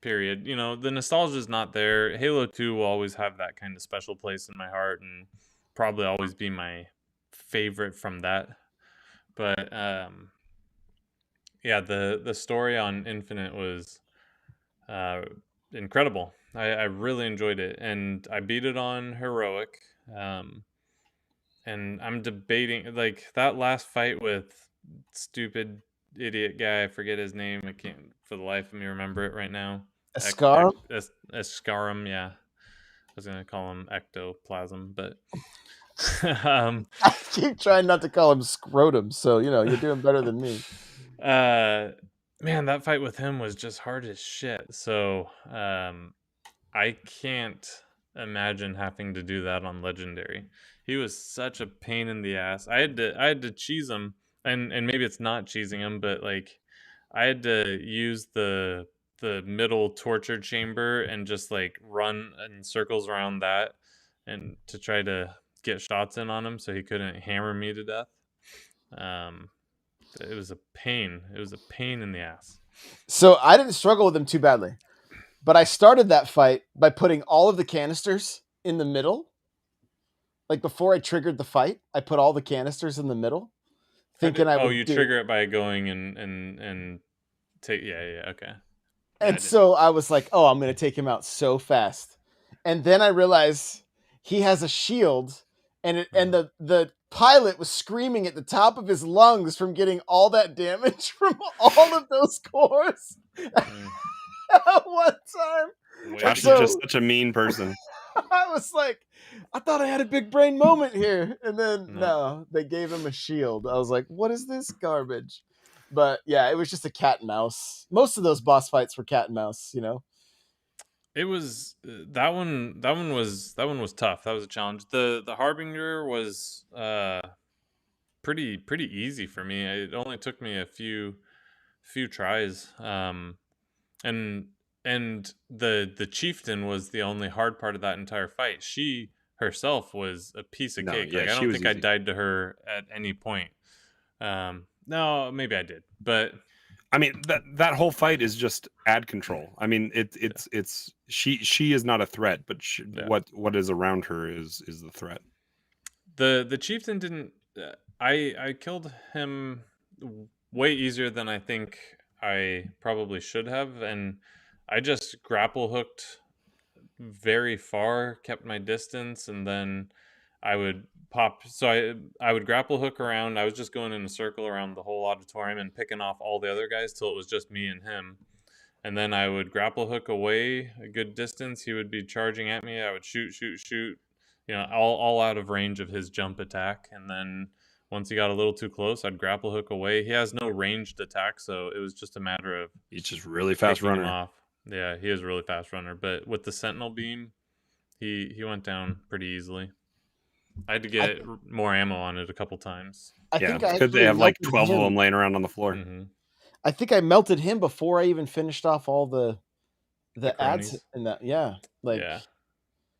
Period. The nostalgia is not there. Halo 2 will always have that kind of special place in my heart, and probably always be my favorite from that. But yeah, the story on Infinite was incredible. I really enjoyed it, and I beat it on heroic. And I'm debating like that last fight with stupid idiot guy. I forget his name. I can't for the life of me remember it right now. Escarum? Escarum, yeah. I was gonna call him ectoplasm, but I keep trying not to call him scrotum, so you're doing better than me. Man, that fight with him was just hard as shit. So I can't imagine having to do that on Legendary. He was such a pain in the ass. I had to cheese him, and maybe it's not cheesing him, but like I had to use the middle torture chamber and just like run in circles around that, and to try to get shots in on him so he couldn't hammer me to death. It was a pain. It was a pain in the ass. So I didn't struggle with him too badly, but I started that fight by putting all of the canisters in the middle. Like before I triggered the fight, I put all the canisters in the middle, thinking I would. Oh, you trigger it by going and take. Yeah, okay. And so I was like, oh, I'm going to take him out so fast. And then I realized he has a shield, and the pilot was screaming at the top of his lungs from getting all that damage from all of those cores at one time. Josh is just such a mean person. I was like, I thought I had a big brain moment here. And then, no, they gave him a shield. I was like, what is this garbage? But yeah, it was just a cat and mouse. Most of those boss fights were cat and mouse, It was that one was tough. That was a challenge. The Harbinger was pretty easy for me. It only took me a few tries. And the chieftain was the only hard part of that entire fight. She herself was a piece of cake. Yeah, like, I don't think I died to her at any point. No, maybe I did, but I mean that whole fight is just ad control. I mean it's she is not a threat, but what is around her is the threat. The chieftain didn't. I killed him way easier than I think I probably should have, and I just grapple hooked very far, kept my distance, and then I would pop. So I would grapple hook around. I was just going in a circle around the whole auditorium and picking off all the other guys till it was just me and him. And then I would grapple hook away a good distance. He would be charging at me. I would shoot, all out of range of his jump attack. And then once he got a little too close, I'd grapple hook away. He has no ranged attack, so it was just a matter of he's just really fast runner. Off. Yeah, he is a really fast runner. But with the Sentinel beam, he went down pretty easily. I had to get more ammo on it a couple times. I think I because they have like 12 of them laying around on the floor. Mm-hmm. I think I melted him before I even finished off all the ads in that. Yeah, like yeah.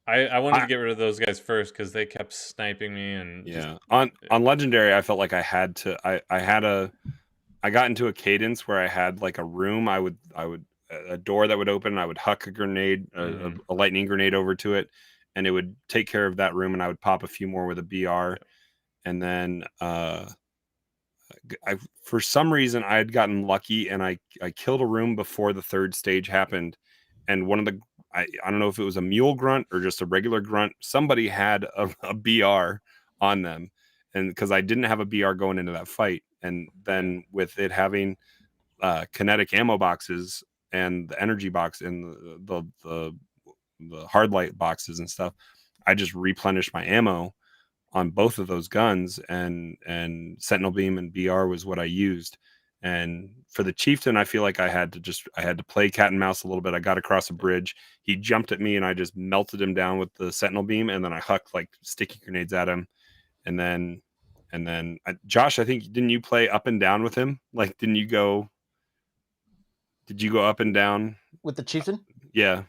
I wanted to get rid of those guys first because they kept sniping me and on Legendary. I felt like I had to. I got into a cadence where I had like a room. I would a door that would open. And I would huck a grenade, a lightning grenade over to it, and it would take care of that room. And I would pop a few more with a BR, and then for some reason I had gotten lucky and I killed a room before the third stage happened, and one of the I don't know if it was a mule grunt or just a regular grunt. Somebody had a BR on them, and because I didn't have a BR going into that fight, and then with it having kinetic ammo boxes and the energy box and the hard light boxes and stuff, I just replenished my ammo on both of those guns, and Sentinel Beam and BR was what I used. And for the Chieftain, I feel like I had to play cat and mouse a little bit. I got across a bridge. He jumped at me and I just melted him down with the Sentinel Beam, and then I hucked like sticky grenades at him. And then Josh, I think, didn't you play up and down with him? Like, did you go up and down with the Chieftain? Yeah.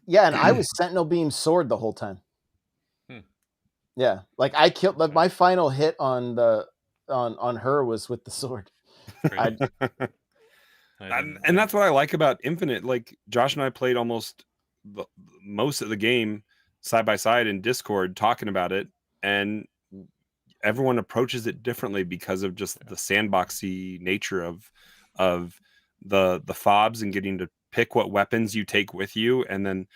Yeah, and I was Sentinel Beam sword the whole time. Yeah, like I killed. Like my final hit on her was with the sword. And that's what I like about Infinite. Like Josh and I played almost most of the game side by side in Discord talking about it, and everyone approaches it differently because of just the sandboxy nature of the fobs and getting to pick what weapons you take with you, and then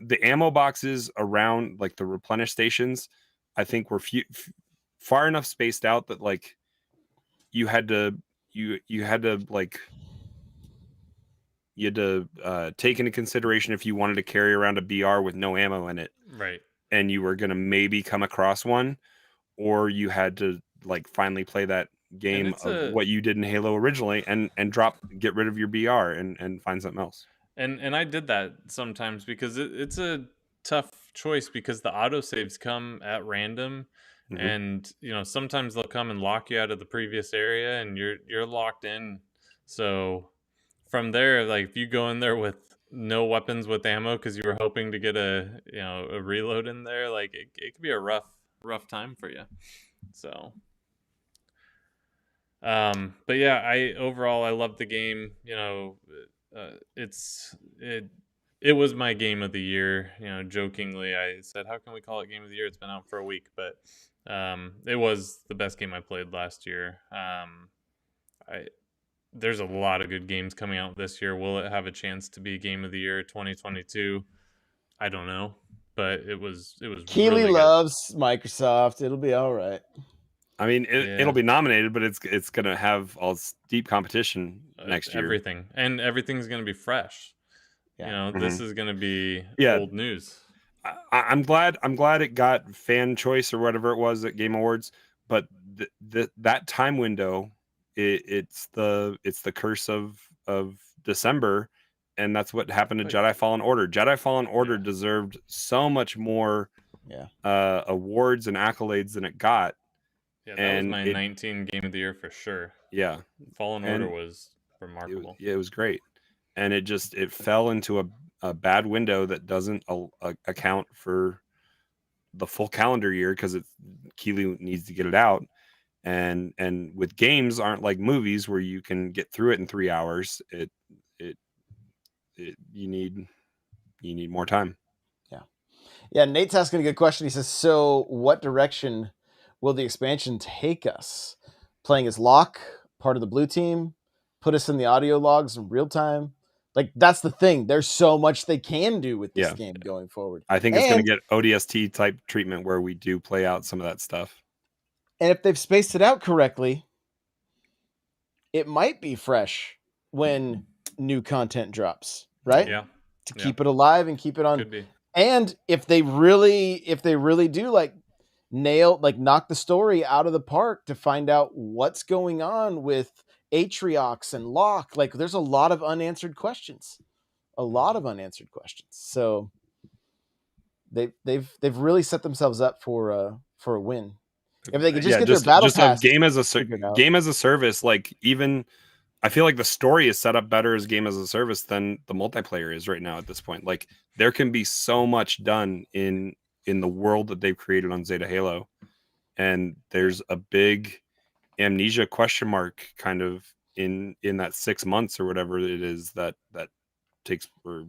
the ammo boxes around like the replenish stations, I think were far enough spaced out that like you had to take into consideration if you wanted to carry around a BR with no ammo in it, right? And you were gonna maybe come across one, or you had to like finally play that game of what you did in Halo originally and get rid of your BR and find something else. And I did that sometimes because it's a tough choice because the autosaves come at random, and sometimes they'll come and lock you out of the previous area and you're locked in. So from there, like if you go in there with no weapons with ammo because you were hoping to get a reload in there, like it could be a rough time for you. So but yeah, I love the game. It was my game of the year. Jokingly, I said, "How can we call it game of the year? It's been out for a week," but it was the best game I played last year. There's a lot of good games coming out this year. Will it have a chance to be game of the year 2022? I don't know, but it was. Keely really loves Microsoft. It'll be all right. I mean, it'll be nominated, but it's going to have all steep competition next year. Everything's going to be fresh. Yeah. This is going to be old news. I'm glad it got fan choice or whatever it was at Game Awards, but that time window, it's the curse of December, and that's what happened to Jedi Fallen Order. Jedi Fallen Order deserved so much more awards and accolades than it got. Yeah, that was my 19 game of the year for sure. Yeah. Fallen Order was remarkable. It was great. And it fell into a bad window that doesn't account for the full calendar year because Keely needs to get it out. And with games aren't like movies where you can get through it in 3 hours. You need more time. Yeah. Nate's asking a good question. He says, so what direction will the expansion take us? Playing as Locke, part of the blue team, put us in the audio logs in real time. Like that's the thing. There's so much they can do with this game going forward. I think it's going to get ODST type treatment where we do play out some of that stuff. And if they've spaced it out correctly, it might be fresh when new content drops, right? Yeah. To keep it alive and keep it on. Could be. And if they really do like knock the story out of the park to find out what's going on with Atriox and Locke, like there's a lot of unanswered questions. So they've really set themselves up for a win. If they could just get their battle pass, game as a service, like even I feel like the story is set up better as game as a service than the multiplayer is right now at this point. Like there can be so much done in the world that they've created on Zeta Halo, and there's a big amnesia question mark kind of in that 6 months or whatever it is that takes. Or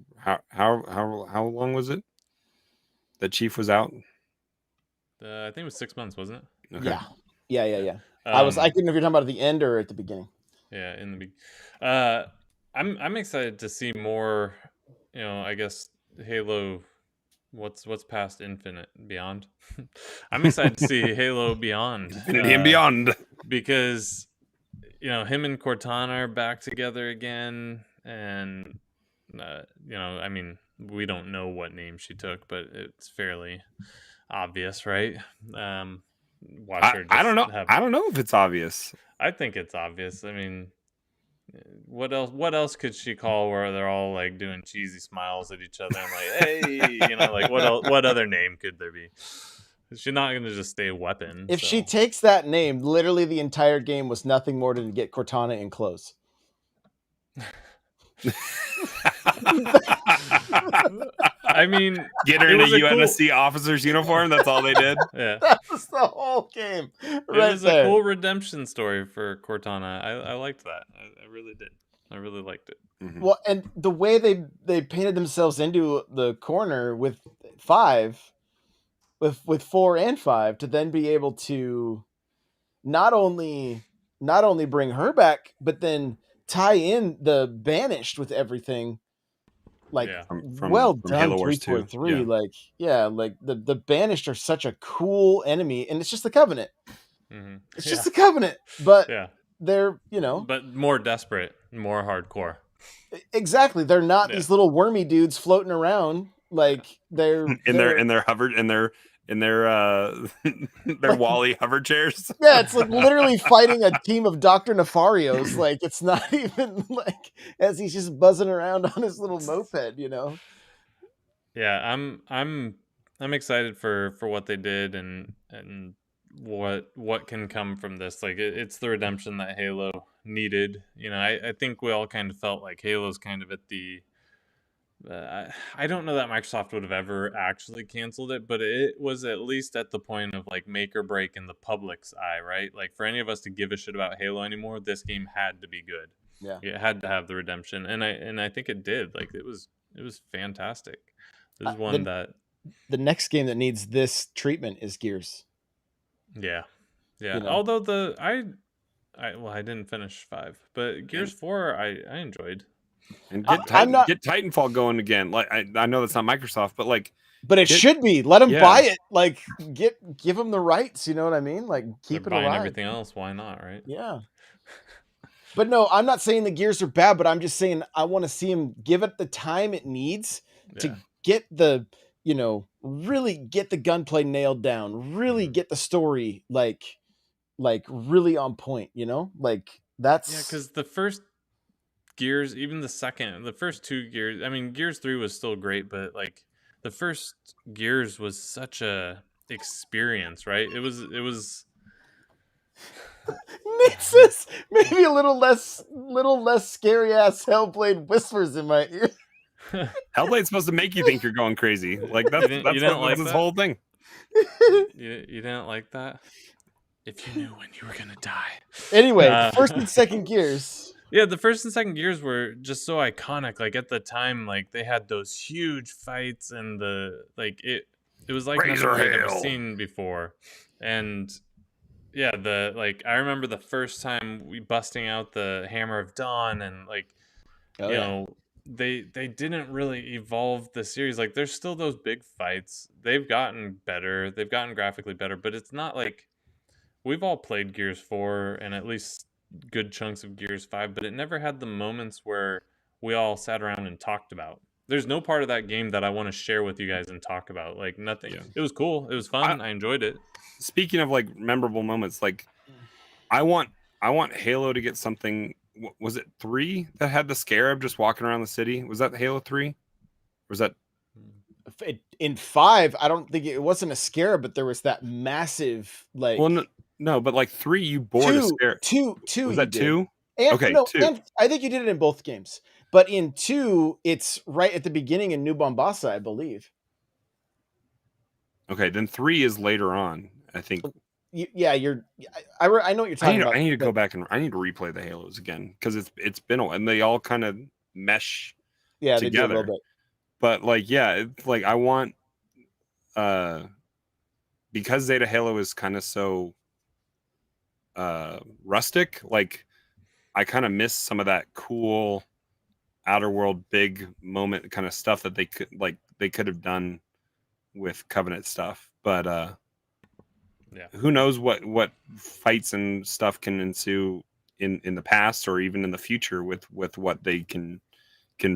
how long was it that Chief was out? I think it was 6 months, wasn't it? Okay. Yeah. I couldn't know if you're talking about at the end or at the beginning. Yeah, in the beginning. I'm excited to see more. I guess Halo. What's past Infinite Beyond? I'm excited to see Halo Beyond, Infinity and Beyond, because him and Cortana are back together again, and I mean, we don't know what name she took, but it's fairly obvious, right? I don't know. I don't know if it's obvious. I think it's obvious. I mean, what else could she call where they're all like doing cheesy smiles at each other? I'm like, hey, like what other name could there be? She's not gonna just stay Weapon. If she takes that name, literally the entire game was nothing more than to get Cortana in clothes. I mean, get her in a UNSC officer's uniform. That's all they did. Yeah, that was the whole game. It was a cool redemption story for Cortana. I liked that. I really did. I really liked it. Mm-hmm. Well, and the way they painted themselves into the corner with 5, with 4 and 5, to then be able to not only bring her back, but then tie in the Banished with everything. Like, from well done, Halo Wars 3.3. Like the Banished are such a cool enemy, and it's just the Covenant. Mm-hmm. It's just the Covenant, but they're but more desperate, more hardcore. Exactly, they're not these little wormy dudes floating around. Like they're in their Wally hover chairs. Yeah, it's like literally fighting a team of Dr. Nefarios. Like it's not even like as he's just buzzing around on his little moped, Yeah, I'm excited for what they did and what can come from this. Like it's the redemption that Halo needed. I think we all kind of felt like Halo's kind of at the I don't know that Microsoft would have ever actually canceled it, but it was at least at the point of like make or break in the public's eye, right? Like for any of us to give a shit about Halo anymore, this game had to be good. Yeah, it had to have the redemption, and I think it did. Like it was fantastic. There's one that the next game that needs this treatment is Gears. Yeah. Although I didn't finish 5, but Gears 4 I enjoyed. And get Titanfall going again. Like I know that's not Microsoft, but like, it should be. Let them buy it. Like give them the rights. You know what I mean? Like keep it alive. Everything else, why not? Right? Yeah. But no, I'm not saying the Gears are bad, but I'm just saying I want to see them give it the time it needs to get the really get the gunplay nailed down. Really get the story like really on point. Like that's because the first Gears, even the first 2 Gears, I mean Gears 3 was still great, but like the first Gears was such a experience, right? It was Nate says maybe a little less scary ass Hellblade whispers in my ear. Hellblade's supposed to make you think you're going crazy. Like that's this whole thing. You didn't like that? If you knew when you were gonna die. Anyway, first and second Gears. Yeah, the first and second Gears were just so iconic. Like at the time, like they had those huge fights, and it was like nothing I'd ever seen before. And yeah, I remember the first time we busting out the Hammer of Dawn, and like they didn't really evolve the series. Like there's still those big fights. They've gotten better. They've gotten graphically better, but it's not like we've all played Gears 4 and at least good chunks of Gears 5, but it never had the moments where we all sat around and talked about. There's no part of that game that I want to share with you guys and talk about. Like nothing. Yeah. It was cool. It was fun. I enjoyed it. Speaking of like memorable moments, like I want Halo to get something. Was it 3 that had the Scarab just walking around the city? Was that Halo 3? Or was that In 5, I don't think it wasn't a scare, but there was that massive like. Well, no, but like 3, you board a scare. Two. Was that 2? And, okay, no, 2. and I think you did it in both games, but in 2, it's right at the beginning in New Bombasa, I believe. Okay, then 3 is later on, I think. Yeah, I know what you're talking about. I need to go back and I need to replay the Halos again because it's been a while, and they all kind of mesh together. They do a little bit. But like, yeah, it's like I want because Zeta Halo is kind of so rustic, like I kind of miss some of that cool outer world big moment kind of stuff that they could have done with Covenant stuff. But yeah, who knows what fights and stuff can ensue in the past or even in the future with what they can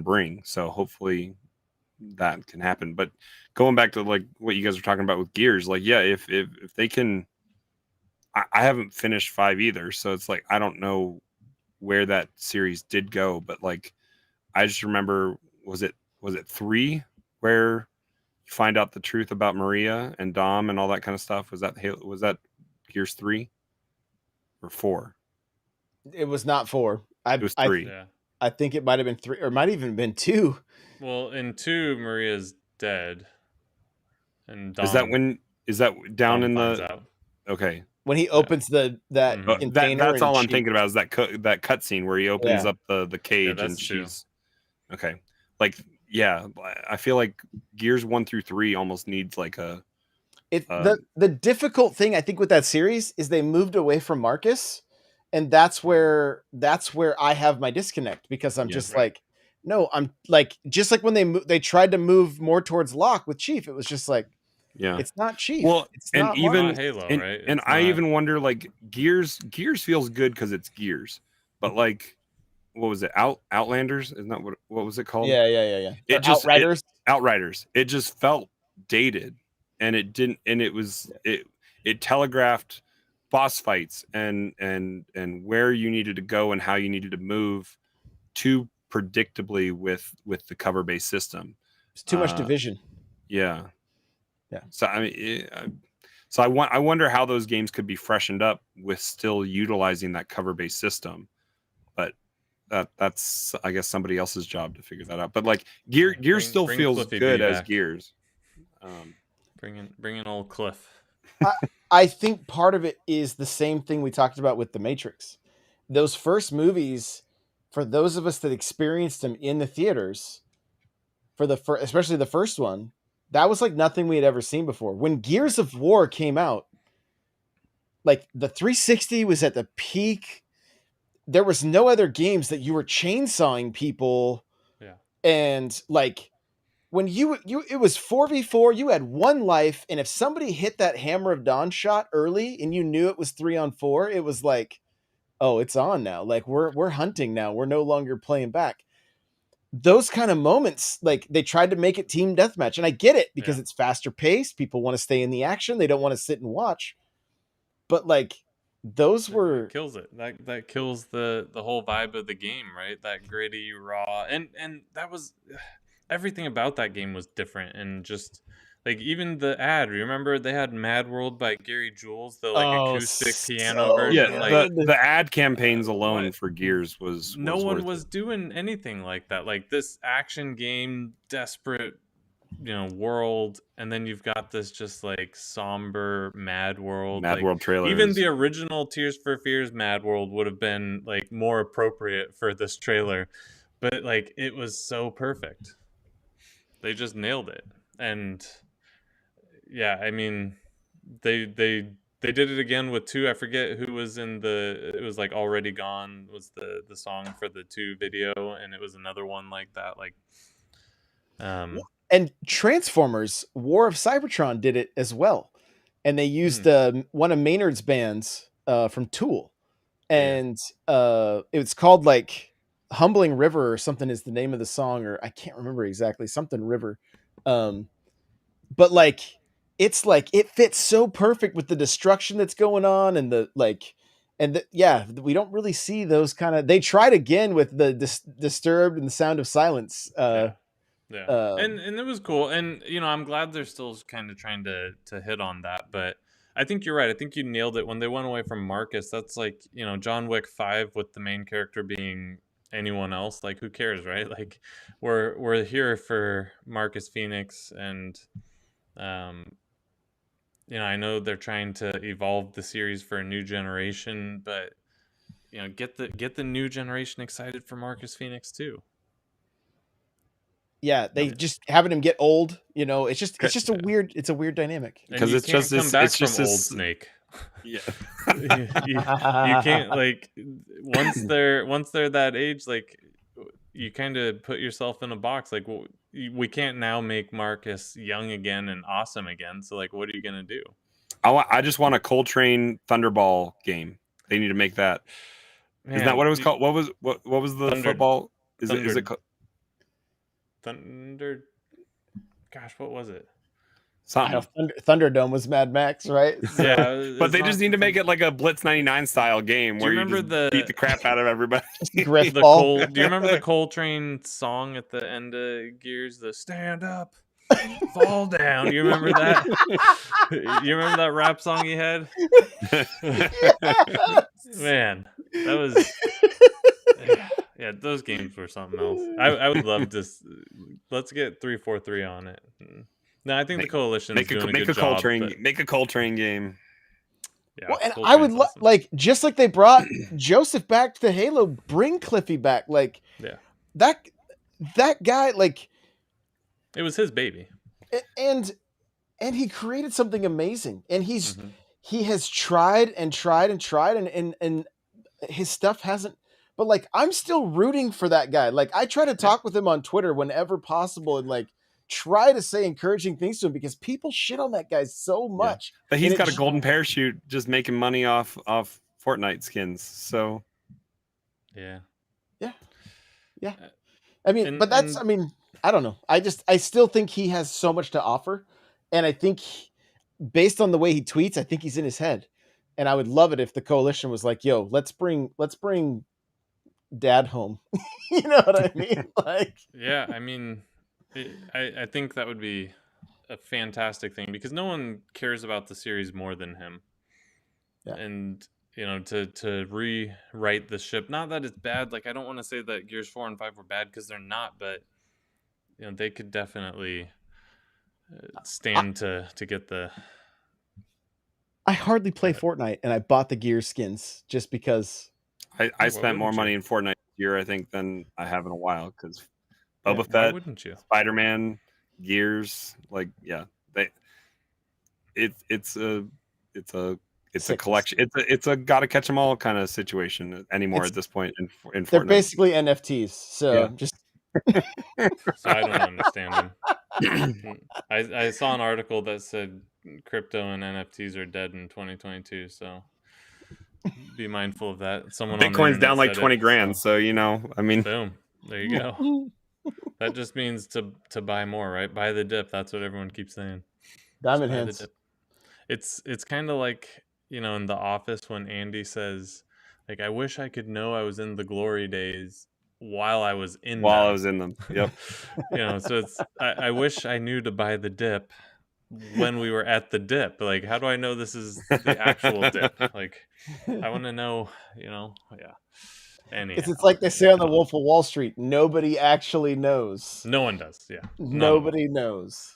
bring. So hopefully that can happen. But going back to like what you guys are talking about with Gears, like, yeah, if they can, I haven't finished 5 either, so it's like I don't know where that series did go, but like I just remember, was it 3 where you find out the truth about Maria and Dom and all that kind of stuff? Was that Gears 3 or 4? It was not 4. It was 3. I think it might have been 3, or it might even been 2. Well, in 2, Maria's dead, and Dom, is that down Dom in finds the out. Okay. When he opens that container, that's all I'm thinking about is that cutscene where he opens up the cage and she's true. Okay. Like, yeah, I feel like Gears 1 through 3 almost needs like a. The difficult thing I think with that series is they moved away from Marcus, and that's where I have my disconnect, because I'm just like, no, I'm like, just like when they tried to move more towards Locke with Chief, it was just like, yeah, it's not Chief. Well, it's and not even Locke. Halo, and, right? And I even wonder, like, Gears feels good because it's Gears, but like, what was it? Outlanders? Isn't that what was it called? Yeah. It just Outriders. Outriders. It just felt dated, and it didn't. And it was it telegraphed boss fights and where you needed to go and how you needed to move too predictably with the cover based system. It's too much division. Yeah. So I mean, I wonder how those games could be freshened up with still utilizing that cover based system, but that's I guess somebody else's job to figure that out. But like Gears still feels Cliffy good B as back. Gears. Bring in old Cliff. I think part of it is the same thing we talked about with The Matrix. Those first movies, for those of us that experienced them in the theaters, especially the first one, that was like nothing we had ever seen before. When Gears of War came out, like the 360 was at the peak. There was no other games that you were chainsawing people. Yeah. And like when it was 4v4, you had one life, and if somebody hit that Hammer of Dawn shot early and you knew it was 3-on-4, it was like, oh, it's on now. Like we're hunting now. We're no longer playing back. Those kind of moments, like they tried to make it team deathmatch, and I get it because it's faster paced. People want to stay in the action. They don't want to sit and watch. But like those were kills it. That kills the whole vibe of the game, right? That gritty, raw, and that was everything about that game was different, and just like even the ad. Remember they had Mad World by Gary Jules, the like acoustic piano version. Yeah, like the ad campaigns alone for Gears was no one was doing anything like that. Like this action game, desperate, world, and then you've got this just like somber Mad World. World trailer. Even the original Tears for Fears Mad World would have been like more appropriate for this trailer, but like it was so perfect. They just nailed it. And yeah, I mean, they did it again with 2. I forget who was in it was like Already Gone was the song for the 2 video, and it was another one like that. Like, and Transformers War of Cybertron did it as well, and they used one of Maynard's bands from Tool, and it's called like Humbling River or something is the name of the song, or I can't remember exactly, something River. But like it's like it fits so perfect with the destruction that's going on, and we don't really see those kind of. They tried again with the Disturbed and the Sound of Silence Yeah, and it was cool, and I'm glad they're still kind of trying to hit on that, but I think you're right. I think you nailed it when they went away from Marcus. That's like John Wick 5 with the main character being anyone else. Like, who cares, right? Like, we're here for Marcus Phoenix, and I know they're trying to evolve the series for a new generation, but get the new generation excited for Marcus Phoenix too. Yeah, they just having him get old. It's just a weird dynamic. Because it's just come back from old Snake. Yeah, you can't, like, once they're that age, like, you kind of put yourself in a box. Like, well, we can't now make Marcus young again and awesome again. So, like, what are you gonna do? I just want a Coltrane Thunderball game. They need to make that. Man, isn't that what it was called? What was the football? Is it Thunder? Gosh, what was it? Thunderdome was Mad Max, right? Yeah, but they just need to make it like a Blitz 99 style game where you beat the crap out of everybody. Do you remember the Coltrane song at the end of Gears? The stand up, fall down. You remember that? You remember that rap song he had? Man, that was. Yeah, those games were something else. I would love to. Let's get 343 on it. No, I think the Coalition is doing a good job. Make a Coltrane game. Yeah, well, and I would awesome. Just like they brought Joseph back to Halo, bring Cliffy back. Like, yeah, that guy, like, it was his baby, and he created something amazing. And he has tried and tried and tried, and his stuff hasn't. But like, I'm still rooting for that guy. Like, I try to talk with him on Twitter whenever possible, and like, try to say encouraging things to him because people shit on that guy so much. Yeah. But he's got a golden parachute just making money off Fortnite skins. So yeah. I mean, I don't know. I still think he has so much to offer. And I think based on the way he tweets, I think he's in his head. And I would love it if the Coalition was like, yo, let's bring Dad home. You know what I mean? Like, yeah, I mean, I think that would be a fantastic thing because no one cares about the series more than him. Yeah. And to rewrite the ship, not that it's bad. Like, I don't want to say that Gears 4 and 5 were bad because they're not, but they could definitely stand to get the. I hardly play Fortnite, and I bought the Gears skins just because. I spent more money in Fortnite this year, I think, than I have in a while because. Boba Fett, wouldn't you? Spider-Man, Gears, like, yeah, it's a collection. It's a gotta catch them all kind of situation anymore at this point in Fortnite. They're basically NFTs, so just. So I don't understand them. I saw an article that said crypto and NFTs are dead in 2022, so be mindful of that. Someone Bitcoin's down like 20 grand, so I mean, boom, there you go. That just means to buy more, right? Buy the dip. That's what everyone keeps saying. Diamond hands. It's kind of like, in The Office when Andy says, like, I wish I could know I was in the glory days while I was in them. Yep. So it's I wish I knew to buy the dip when we were at the dip. Like, how do I know this is the actual dip? Like, I want to know, yeah. Anyhow. It's like they say on The Wolf of Wall Street, nobody actually knows. No one does, yeah. Nobody knows.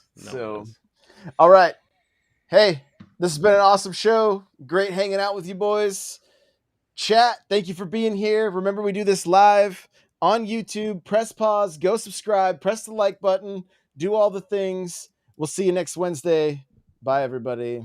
All right. Hey, this has been an awesome show. Great hanging out with you boys. Chat, thank you for being here. Remember, we do this live on YouTube. Press pause, go subscribe, press the like button, do all the things. We'll see you next Wednesday. Bye, everybody.